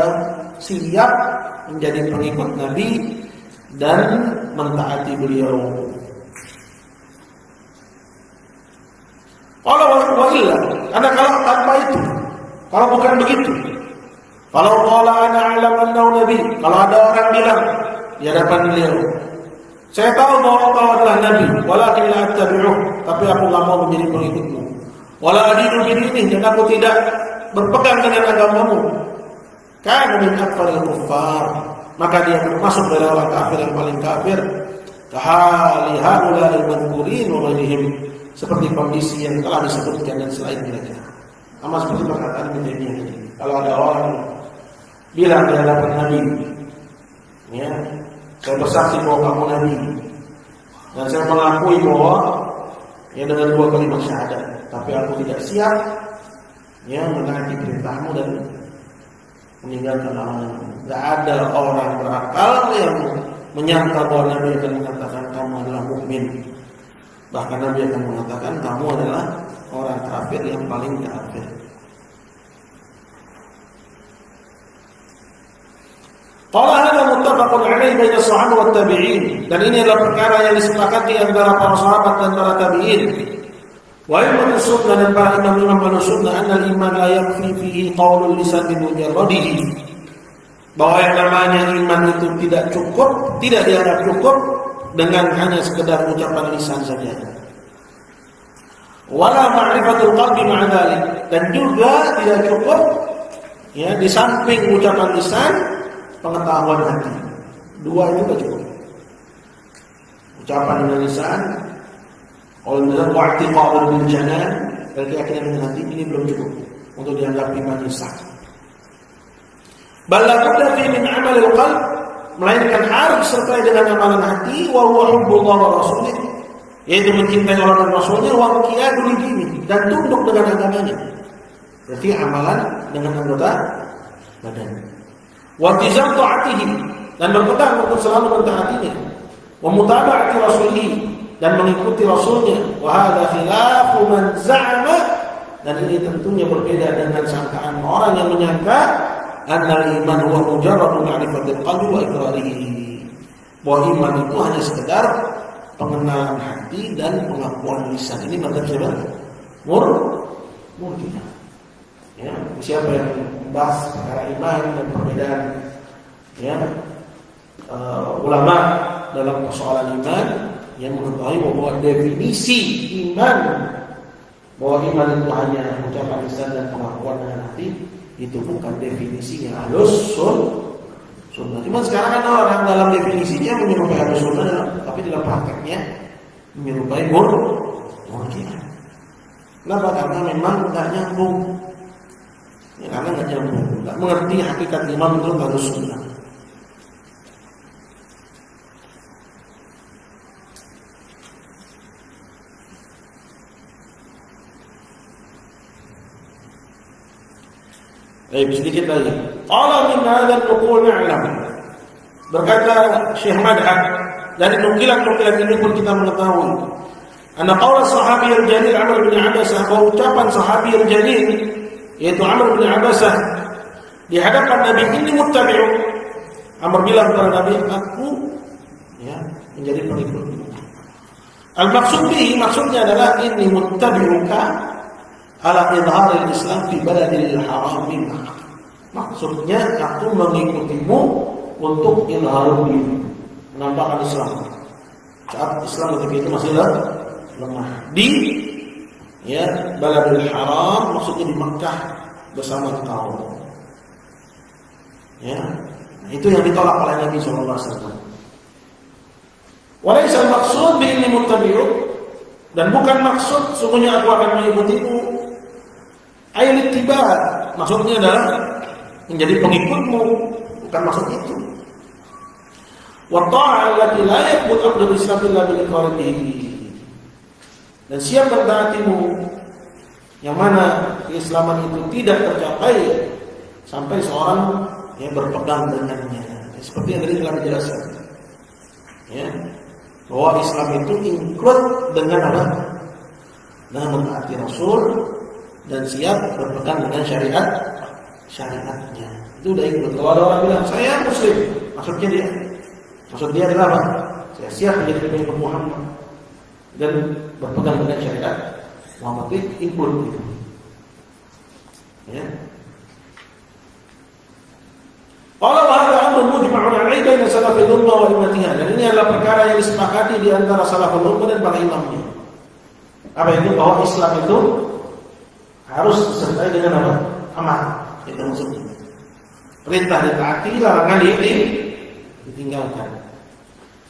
siap menjadi pengikut Nabi dan mentaati beliau. Kalau wa'illa, karena kalau tanpa itu, kalau bukan begitu, kalau qala ana a'lam annahu nabi, kalau ada orang bilang di hadapan beliau, saya tahu bahwa engkau adalah nabi, walakin la attabi'uh, tapi aku enggak mau menjadi pengikutmu, wala adinu bidini, dan aku tidak berpegang dengan agamamu, kana min akfaril kuffar, maka dia termasuk dari orang kafir yang paling kafir, kahali haula al-madhkurin wa ghairihim, seperti kondisi yang telah disebutkan dan selain mereka. Sama seperti perkataan Ibnu ini. Kalau ada orang bilang di hadapan Nabi, ya, saya bersaksi bahwa kamu Nabi, dan saya mengakui bahwa ya dengan 2 kalimat syahadat, tapi aku tidak siap ya menaati perintahmu dan meninggalkan laranganmu. Tidak ada orang berakal yang menyangka bahwa Nabi akan mengatakan kamu adalah mukmin. Bahkan Nabi akan mengatakan kamu adalah orang kafir yang paling kafir. Qala hadza muttafaqun alaihi baina as-sahabah wat tabi'in, dan ini adalah perkara yang disepakati antara para sahabat dan para tabi'in. Wa ilmu sunnah dan para imam-imam sunnah anna al-iman la yakfi fihi qaulul lisan bi mujarradihi, bahwa yang namanya iman itu tidak dianggap cukup dengan hanya sekedar ucapan lisan saja. Wala ma'rifatul qalbi ma'a dzalik, dan juga tidak cukup ya di samping ucapan lisan pengetahuan hati. 2 itu tidak cukup. Ucapan dengan lisan, kalau misalnya wa'tiqadun bil janan, keyakinan dengan hati, ini belum cukup untuk dianggap iman lisan. Bal la budda fi min 'amalil qalb, melainkan harus disertai dengan amalan hati, wa huwa hubbullah wa rasulih, yaitu mencintai Allah dan Rasulnya, wa qiyadul dini, dan tunduk dengan agamanya. Berarti amalan dengan anggota badan. Wa tizam ta'atihi, dan berpegang untuk selalu mentaatinya. Wa mutaba'ati rasulih, dan mengikuti Rasulnya. Wa hadza khilafu man za'ama, dan ini tentunya berbeda dengan sangkaan orang yang menyangka annal iman huwa mujarradu ma'rifatil qalbi wa iqrarihi, bahwa iman itu hanya sekedar pengenalan hati dan pengakuan lisan. Ini madzhab siapa? Murji'ah. Ya, siapa yang membahas perkara iman dan perbedaan ya ulama dalam persoalan iman, yang mengetahui bahwa definisi iman, bahwa iman itu hanya ucapan lisan dan pengakuan dengan hati, itu bukan definisinya Ahlus Sunnah. Cuma sekarang kan orang dalam definisinya menyebutkan prakteknya menyerupai Murji'ah. Kenapa? Karena memang nggak nyambung. Ya, karena nggak nyambung, nggak mengerti hakikat iman menurut Ahlussunnah. Sedikit lagi. Qala min hadzal nuqul na'lam. Berkata Syekh Mad'ad, dari nukilan-nukilan ini pun kita mengetahui anna qaula sahabi al-jalil Amr bin Abasah, bahwa ucapan sahabi al-jalil yaitu Amr bin Abasah di hadapan Nabi, ini muttabi'u. Amr bilang kepada Nabi, aku menjadi pengikut. Al-maksud bihi, maksudnya adalah ini muttabi'uka ala idharil Islam fi baladil haram. Maksudnya aku mengikutimu untuk idharul din, menampakkan Islam saat Islam ketika itu masih lemah di baladil haram, maksudnya di Makkah bersama kaum. Itu yang ditolak oleh Nabi SAW. Walaysa al-maqsud bi inni muttabi'u, dan bukan maksud sungguhnya aku akan mengikutimu. Ayat tiba, maksudnya adalah menjadi pengikutmu, bukan maksud itu. Wa ta'al allati la yaqbul aqdul Islam illa bil iqrarihi, dan siap bertaatimu yang mana keislaman itu tidak tercapai sampai seorang yang berpegang dengannya. Seperti yang tadi telah dijelaskan, bahwa Islam itu include dengan apa? Dengan mentaati Rasul dan siap berpegang dengan syariatnya. Itu udah ikut. Kalau ada orang bilang saya Muslim, maksud dia adalah apa? Saya siap menjadi pengikut Muhammad dan berpegang dengan syariat Muhammad, itu include gitu. Qala wa hadha amrun mujma'un 'alaihi baina salafil ummah wa immatiha. Dan ini adalah perkara yang disepakati di antara salaful ummah dan para imamnya. Apa itu? Bahwa Islam itu harus disertai dengan apa? Amal. Itu maksudnya. Perintah ditaati, larangan ditinggalkan.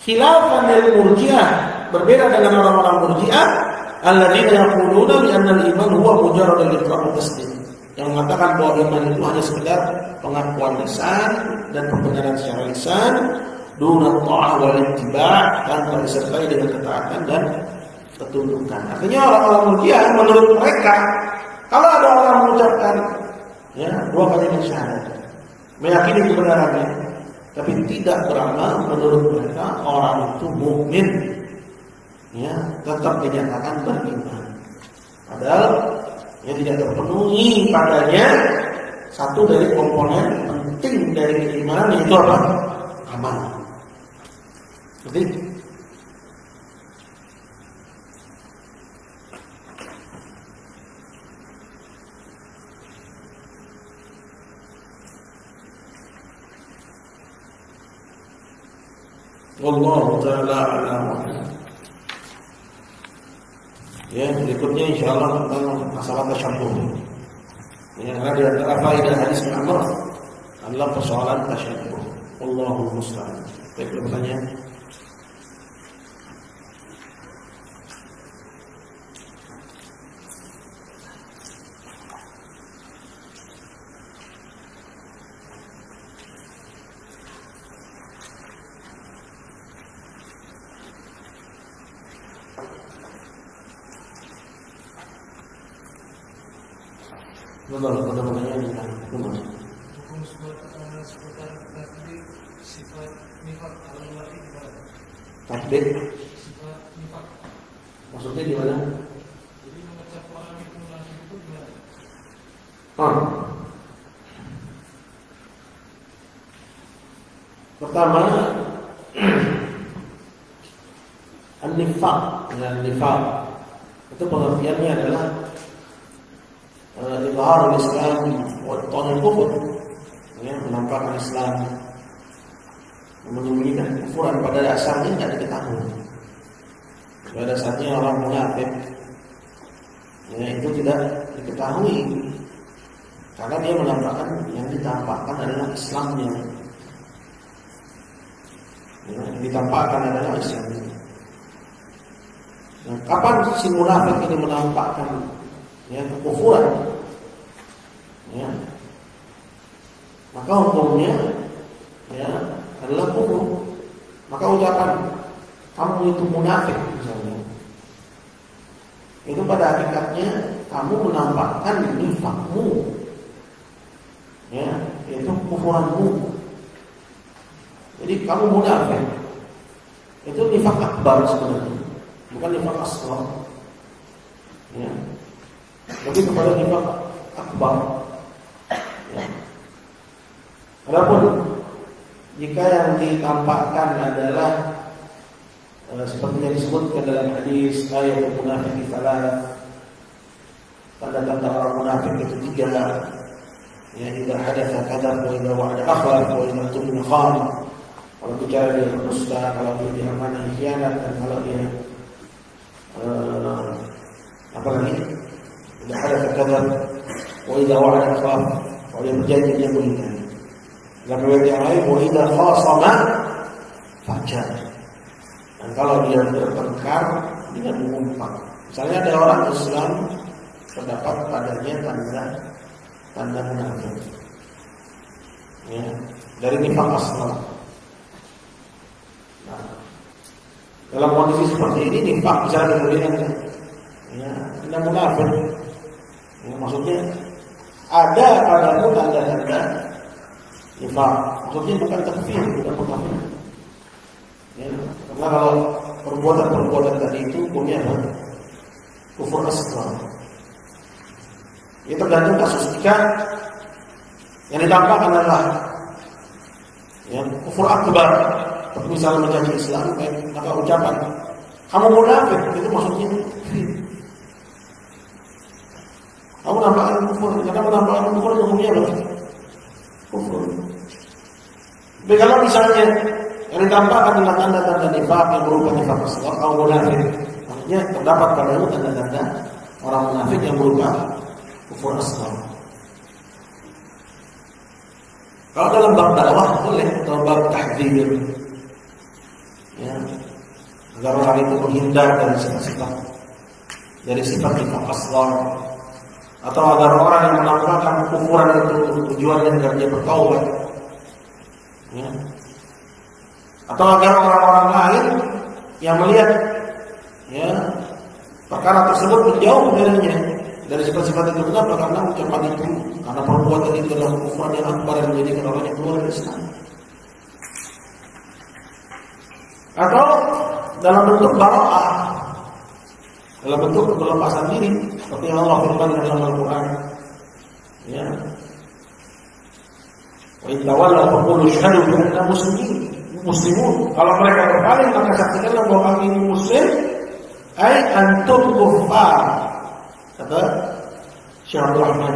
Khilafan lil Murji'ah, berbeda dengan orang-orang Murji'ah alladzina yaquluna bi anna al-iman huwa mujarrad al-iqrar wa tasdiq, yang mengatakan bahwa iman itu hanya sekedar pengakuan lisan dan pembenaran secara lisan, duna ta'ah wal ittiba', tanpa disertai dengan ketaatan dan ketundukan. Artinya orang-orang Murji'ah menurut mereka, kalau ada orang mengucapkan dua kalimat syahadat, meyakini kebenarannya, tapi tidak beramal, menurut mereka orang itu mukmin, tetap dinyatakan beriman. Padahal tidak terpenuhi padanya satu dari komponen penting dari keimanan, yaitu apa? Amal. Jadi wallahu ta'ala a'lam. Berikutnya insyaallah tentang masalah tasyabbuh. Karena di antara faedah hadis Amr adalah persoalan tasyabbuh. Wallahu musta'an. Baik, pertanyaan. Betul, ada pertanyaan juga. Hukum seputar takdir sifat nifaq Allah itu gimana? Takdir Sifat nifaq. maksudnya gimana? Jadi mengecap orang itu munafik itu gimana? Pertama, an-nifaq. Nifaq itu pengertiannya adalah izhar Islam wa ta'al kufur, menampakkan Islam, menyembunyikan kufuran, pada dasarnya tidak diketahui. Pada dasarnya orang munafik itu tidak diketahui, karena dia menampakkan, yang ditampakkan adalah Islamnya. Yang ditampakkan adalah Islamnya. Nah, kapan si munafik ini menampakkan ya kekufuran? Ya. Maka hukumnya ya adalah kufur. Maka ucapan kamu itu munafik misalnya, itu pada hakikatnya kamu menampakkan nifakmu, ya, yaitu kekufuranmu. Jadi kamu munafik itu nifak akbar sebenarnya, bukan nifak asghar. Ya. Lebih kepada nifak akbar. Ya. Adapun jika yang ditampakkan adalah seperti yang disebutkan dalam hadis ayatul munafiqi salat, tanda-tanda orang munafik itu 3. Ya, idza hadatsa kadzab wa idza wa'ada akhlaf wa idza tumina khana. Kalau bicara dia berdusta, kalau dia amanah khianat, dan kalau dia apa lagi? Idza hadatsa kadzab wa idza wa'ada akhlaf. Kalau dia berjanji dia mengingkari. Dalam riwayat yang lain, wa idza khasama fajar. Dan kalau dia bertengkar, dia mengumpat. Misalnya ada orang Islam terdapat padanya tanda munafik. Ya, dari nifaq asghar. Nah, dalam kondisi seperti ini nifaq bisa kemudian ya, tanda munafik. Ya, maksudnya ada padamu tanda-tanda nifaq. Maksudnya bukan takfir, bukan munafik. Ya, karena kalau perbuatan-perbuatan tadi itu hukumnya apa? Kufur asghar. Itu tergantung kasus. Jika yang ditampakkan adalah ya, kufur akbar, misalnya mencaci Islam, maka ucapan kamu munafik itu maksudnya kamu nampakkan kufur. Karena menampakkan kufur hukumnya apa? Kufur. Tapi kalau misalnya yang ditampakkan adalah tanda-tanda nifaq yang berupa nifaq asghar, kamu munafik, maksudnya terdapat padamu tanda-tanda orang munafik yang berupa kufur asghar. Kalau dalam bab dakwah boleh, dalam bab tahdzir, ya, agar orang itu menghindar dari sifat nifaq asghar, atau agar orang yang menampakkan kufuran itu tujuannya agar dia bertaubat, ya. Atau agar orang-orang lain yang melihat ya perkara tersebut menjauh darinya dari sifat-sifat itu. Kenapa? Karena ucapan itu, karena perbuatan itu adalah kufur yang akbar yang menjadikan orangnya keluar dari Islam. Atau dalam bentuk bara'ah, dalam bentuk pelepasan diri, seperti yang Allah firmankan dalam Al-Quran. Ya. Wa in tawallaw faqulu ashhadu bi anna muslimun. Kalau mereka berpaling maka saksikanlah bahwa kami ini muslim. Ai antum kuffar. Kata Syekh Abdul Rahman,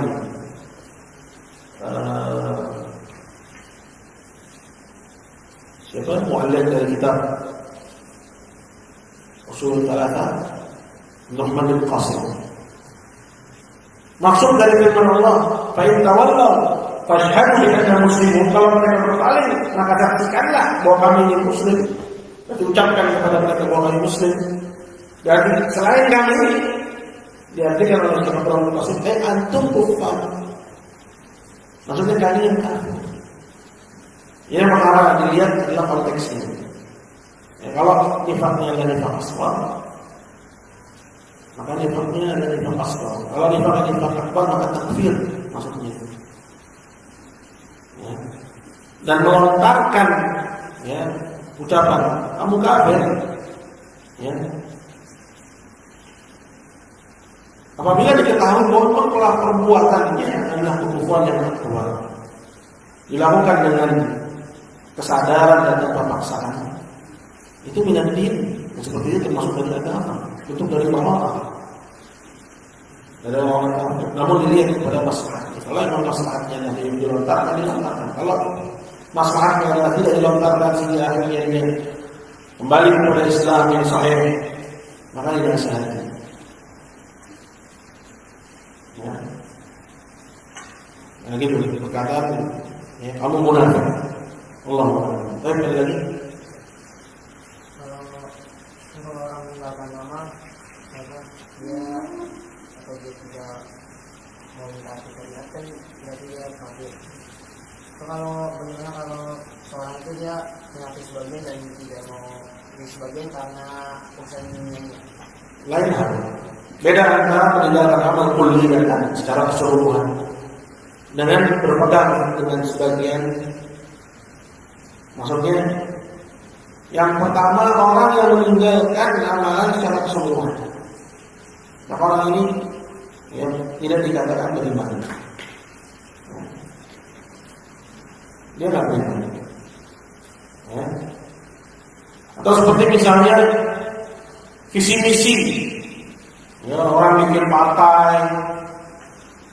siapa muallif dari kitab Ushul Thalatha, Nu'man bin Qasim. Maksud dari firman Allah, fa in tawallaw fashhadu bi anna muslimun. Kalau mereka berpaling maka saksikanlah bahwa kami ini muslim. Berarti ucapkan kepada mereka bahwa kami muslim. Dan selain kami diartikan oleh Syekh Abdul Qasim, antum kuffar. Maksudnya kalian kafir. Ini perkara dilihat adalah konteksnya. Ya, kalau nifaknya adalah nifak asghar, maka nifaknya adalah nifak asghar. Kalau nifaknya nifak akbar, maka takfir maksudnya. Ya. Dan melontarkan ya ucapan kamu kafir, ya. Apabila diketahui bahwa perbuatannya adalah kekufuran yang akbar, dilakukan dengan kesadaran dan tanpa paksaan, itu minad din. Seperti itu termasuk dari agama, bentuk dari mahabbah. Dari orang kafir. Namun dilihat kepada maslahatnya. Kalau memang maslahatnya nanti dilontarkan, dilontarkan. Kalau maslahatnya adalah tidak dilontarkan sehingga akhirnya dia kembali kepada Islam yang sahih, maka tidak sah. Ya. Nah, gitu perkataan ya, kamu munafik. Allah Akbar. Tapi lagi kalau orang menggunakan nama karena dia atau dia tidak mau mentaati syariat kan berarti dia kafir. So, kalau bagaimana kalau seorang itu dia mengakui sebagian dan tidak mau di sebagian karena urusan dunianya? Lain hal. Beda antara meninggalkan amal kulliyatan secara keseluruhan dengan berpegang dengan sebagian. Maksudnya yang pertama orang yang meninggalkan amalan secara keseluruhan. Nah, orang ini yang tidak dikatakan beriman. Dia nggak beriman. Ya. Atau seperti misalnya visi misi, ya, orang bikin partai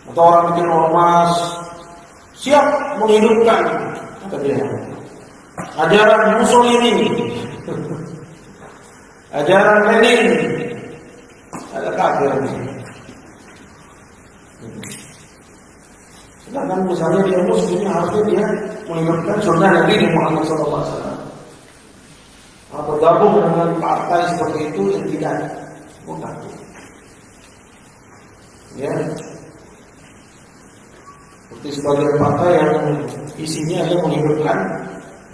atau orang bikin ormas, siap menghidupkan, kata dia, ajaran Mussolini, ajaran Lenin, ada kafir. Sedangkan misalnya dia muslimnya harusnya dia menghidupkan sunnah Nabi Muhammad SAW. Bergabung dengan partai seperti itu yang tidak bukan. Ya, seperti sebagian partai yang isinya hanya menghidupkan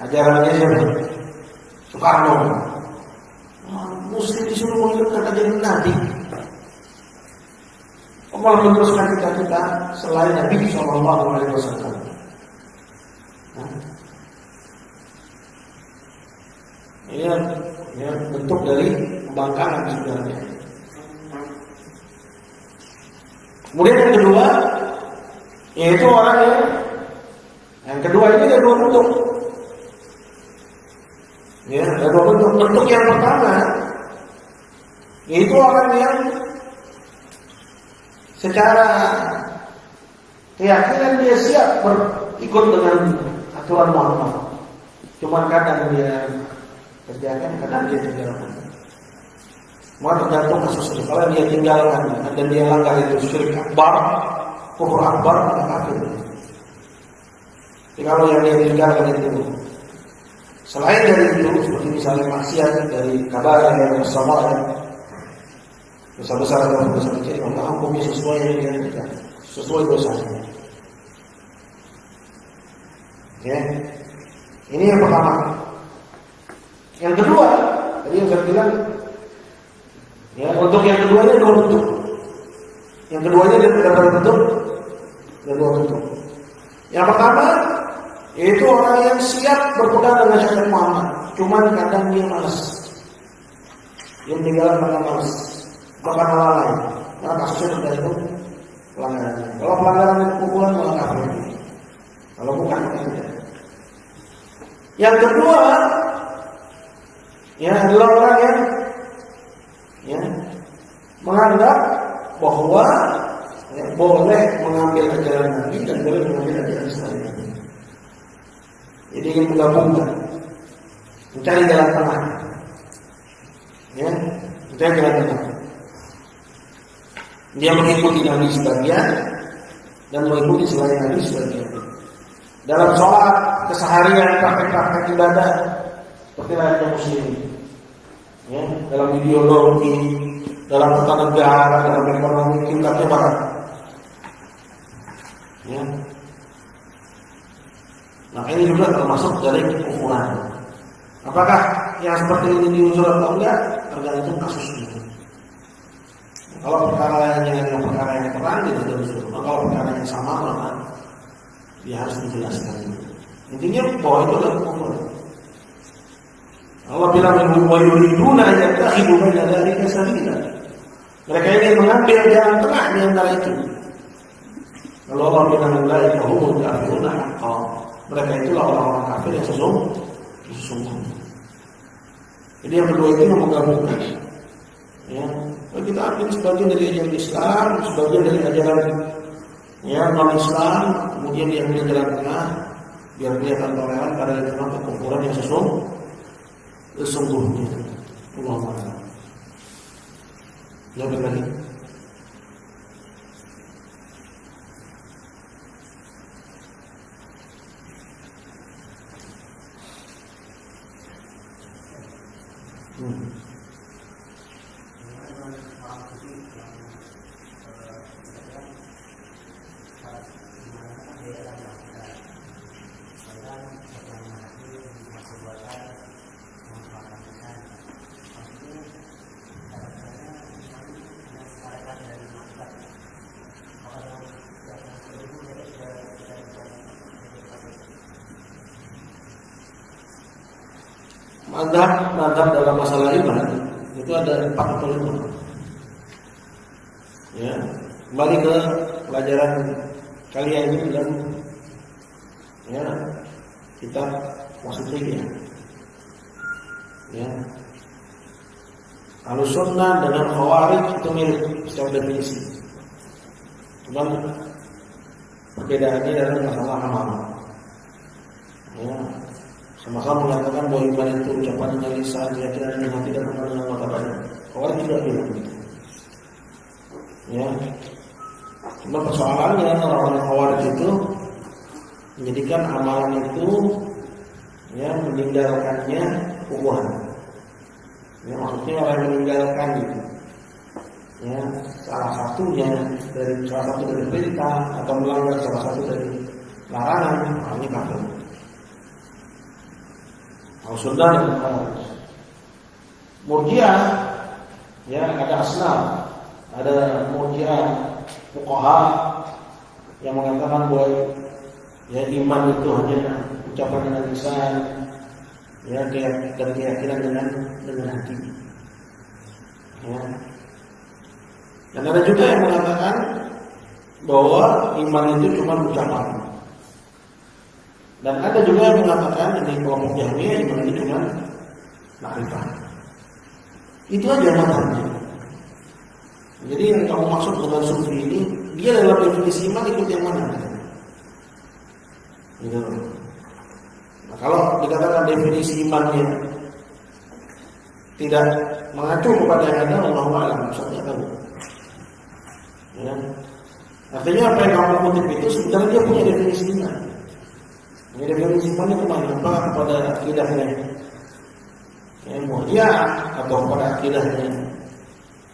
ajarannya siapa? Soekarno. Muslim disuruh menghidupkan ajaran Nabi. Allah meneruskan kita selain Nabi SAW. Ini ya, bentuk dari pembangkangan sebenarnya. Kemudian yang kedua, yaitu orang yang kedua ini ada dua bentuk. Ya, ada dua bentuk. Bentuk yang pertama, yaitu orang yang secara keyakinan dia siap berikut dengan aturan Muhammad. Cuma kadang dia kerjakan, kadang dia tinggalkan. Semua tergantung kasusnya. Kalau dia tinggalkan dan dia langgar itu syirik akbar, kufur akbar, maka kafir. Tapi kalau yang dia tinggalkan itu selain dari itu, seperti misalnya maksiat dari kabar yang bersama besar-besar atau besar kecil, maka hukumnya sesuai yang dia lakukan, sesuai dosanya. Ya, ini yang pertama. Yang kedua, tadi yang saya bilang, ya, untuk yang keduanya dua bentuk. Yang keduanya ada berapa bentuk? Ada dua bentuk. Yang pertama, yaitu orang yang siap berpegang dengan syariat Muhammad, cuman kadang dia malas. Dia tinggalkan karena malas. Bukan hal lain. Karena kasusnya sudah itu pelanggaran. Kalau pelanggaran itu pukulan malah kafir. Kalau bukan tidak. Yang kedua, ya, adalah orang yang menganggap bahwa boleh mengambil ajaran Nabi dan boleh mengambil ajaran selain Nabi. Jadi ingin menggabungkan, mencari jalan tengah. Ya, mencari jalan tengah. Dia mengikuti Nabi sebagian dan mengikuti selain Nabi sebagian. Dalam sholat keseharian, praktek-praktek ibadah seperti layaknya muslim. Ya, dalam ideologi, dalam tata negara, dalam ekonomi kita barat. Ya. Nah, ini juga termasuk dari kekufuran. Apakah yang seperti ini diunsur atau enggak? Tergantung kasusnya. Kalau perkara yang terang tidak diunsur. Kalau perkara yang sama, maka dia harus dijelaskan. Intinya bahwa itu adalah kufur. Allah bilang wa yuriduna an yattakhidhu baina dzalika sabila. Mereka ingin mengambil jalan tengah di antara itu. Kalau Allah bilang ulaika humul kafiruna haqqan. Mereka itulah orang-orang kafir yang sesungguhnya. Jadi yang kedua itu yang menggabungkan. Ya, kalau kita ambil sebagian dari ajaran Islam, sebagian dari ajaran non-Islam, kemudian diambil jalan tengah, biar kelihatan toleran pada tentang kekufuran yang sesungguhnya. Allah Ta'ala. Yang lagi. Mazhab dalam masalah iman itu ada 4 atau 5. Ya, kembali ke pelajaran kalian ini dalam ya kitab maksudnya ya. Ahlussunnah dengan Khawarij itu mirip secara definisi. Cuma perbedaannya dalam masalah amal. Ya. Sama-sama mengatakan bahwa iman itu ucapan dengan lisan, keyakinan dengan hati dan amal dengan mata badan. Khawarij tidak bilang begitu. Ya. Cuma persoalannya orang-orang Khawarij itu menjadikan amalan itu ya meninggalkannya hukuman. Ya, maksudnya orang yang meninggalkan itu. Ya, salah satu dari perintah atau melanggar salah satu dari larangan, orangnya kafir. Sunnah dan Murji'ah, ya ada asnaf, ada Murji'ah fuqaha yang mengatakan bahwa ya iman itu hanya ucapan dengan lisan, ya dan keyakinan dengan hati. Ya. Dan ada juga yang mengatakan bahwa iman itu cuma ucapan. Dan ada juga yang mengatakan ini kelompok Jahmiyah iman ini cuma makrifat. Itu aja mazhabnya. Jadi yang kamu maksud dengan sufi ini, dia dalam definisi iman ikut yang mana? Gitu. Nah, kalau dikatakan definisi imannya tidak mengacu kepada yang ada, Allahu a'lam, saya tahu. Ya. Artinya apa yang kamu kutip itu sebenarnya dia punya definisi iman. Ini definisi iman itu apa kepada akidahnya ya Mu'taziliyah atau kepada akidahnya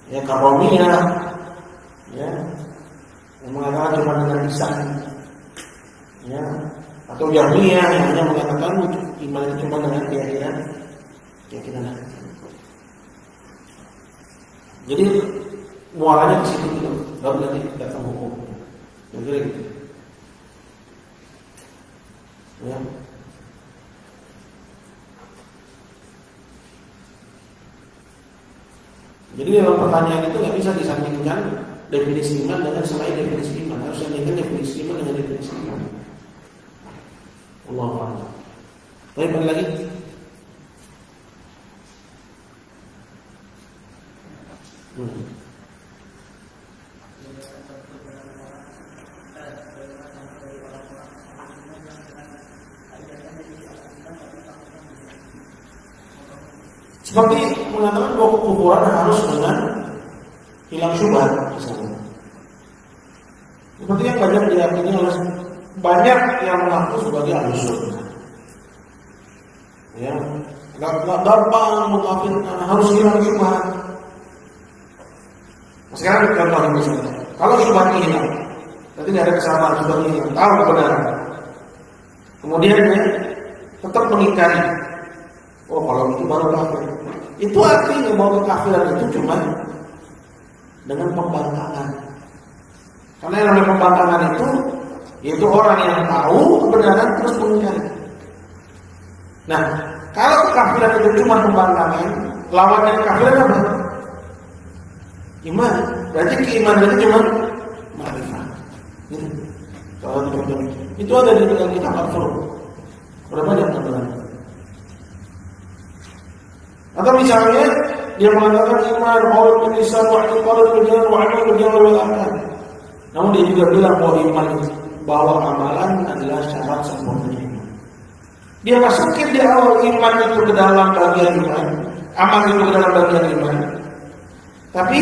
ya Karomiyah ya yang mengatakan cuma dengan lisan ya atau Jahmiyah yang hanya mengatakan iman itu cuma dengan keyakinan. Jadi muaranya di situ gitu, baru nanti datang hukum. Jadi ya. Jadi dalam pertanyaan itu nggak bisa disandingkan definisi iman dengan selain definisi iman. Harus disandingkan definisi iman dengan definisi iman. Allahu a'lam. Baik, balik lagi. Seperti mengatakan bahwa kekufuran harus dengan hilang syubhat misalnya. Seperti yang banyak diyakini oleh banyak yang mengaku sebagai ahli sunnah. Ya, nggak gampang mengkafirkan, harus hilang syubhat. Sekarang kita contoh misalnya, kalau syubhat hilang, berarti tidak ada kesalahan, syubhat hilang, tahu kebenaran. Kemudian dia tetap mengingkari. Oh, kalau itu baru kafir. Itu artinya bahwa kekafiran itu cuma dengan pembangkangan. Karena yang namanya pembangkangan itu orang yang tahu kebenaran terus mengingkari. Nah, kalau kekafiran itu cuma pembangkangan, lawannya kekafiran apa? Iman. Berarti keimanan itu cuma ma'rifat. Gitu. Itu ada di dalam kitab Al-Furuq. Berapa banyak teman-teman? Atau misalnya dia mengatakan iman, qaul bil lisan wa i'tiqad bil janan wa 'amal bil jawarih wal arkan. Namun dia juga bilang bahwa iman bahwa amalan adalah syarat sempurnanya iman. Dia masukin di awal iman itu ke dalam bagian iman, amal itu ke dalam bagian iman. Tapi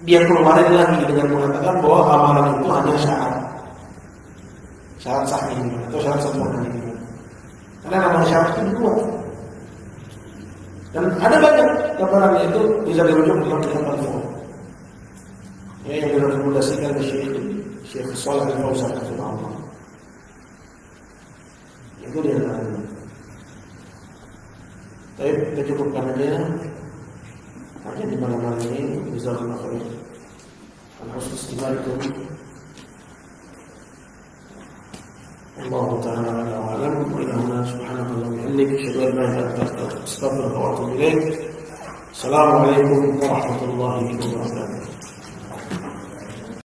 dia keluarin lagi dengan mengatakan bahwa amalan itu hanya syarat sahnya iman atau syarat sempurnanya iman. Karena namanya syarat itu dua. Dan ada banyak gambarannya itu bisa dirujuk dalam kitab Al-Furuq. yang direkomendasikan Syekh Shalih Al-Fauzan rahimahullah. Itu dia namanya. Tapi kita cukupkan aja di malam ini. Jazakallahu khairan. Al-husnul istimaikum. Allah Ta'ala ala wa alam. Wa ilahuna subhanahu wa bihamdik. Asyhadu an la ilaha illa anta astaghfiruka wa atubu ilaik. Assalamualaikum warahmatullahi wabarakatuh.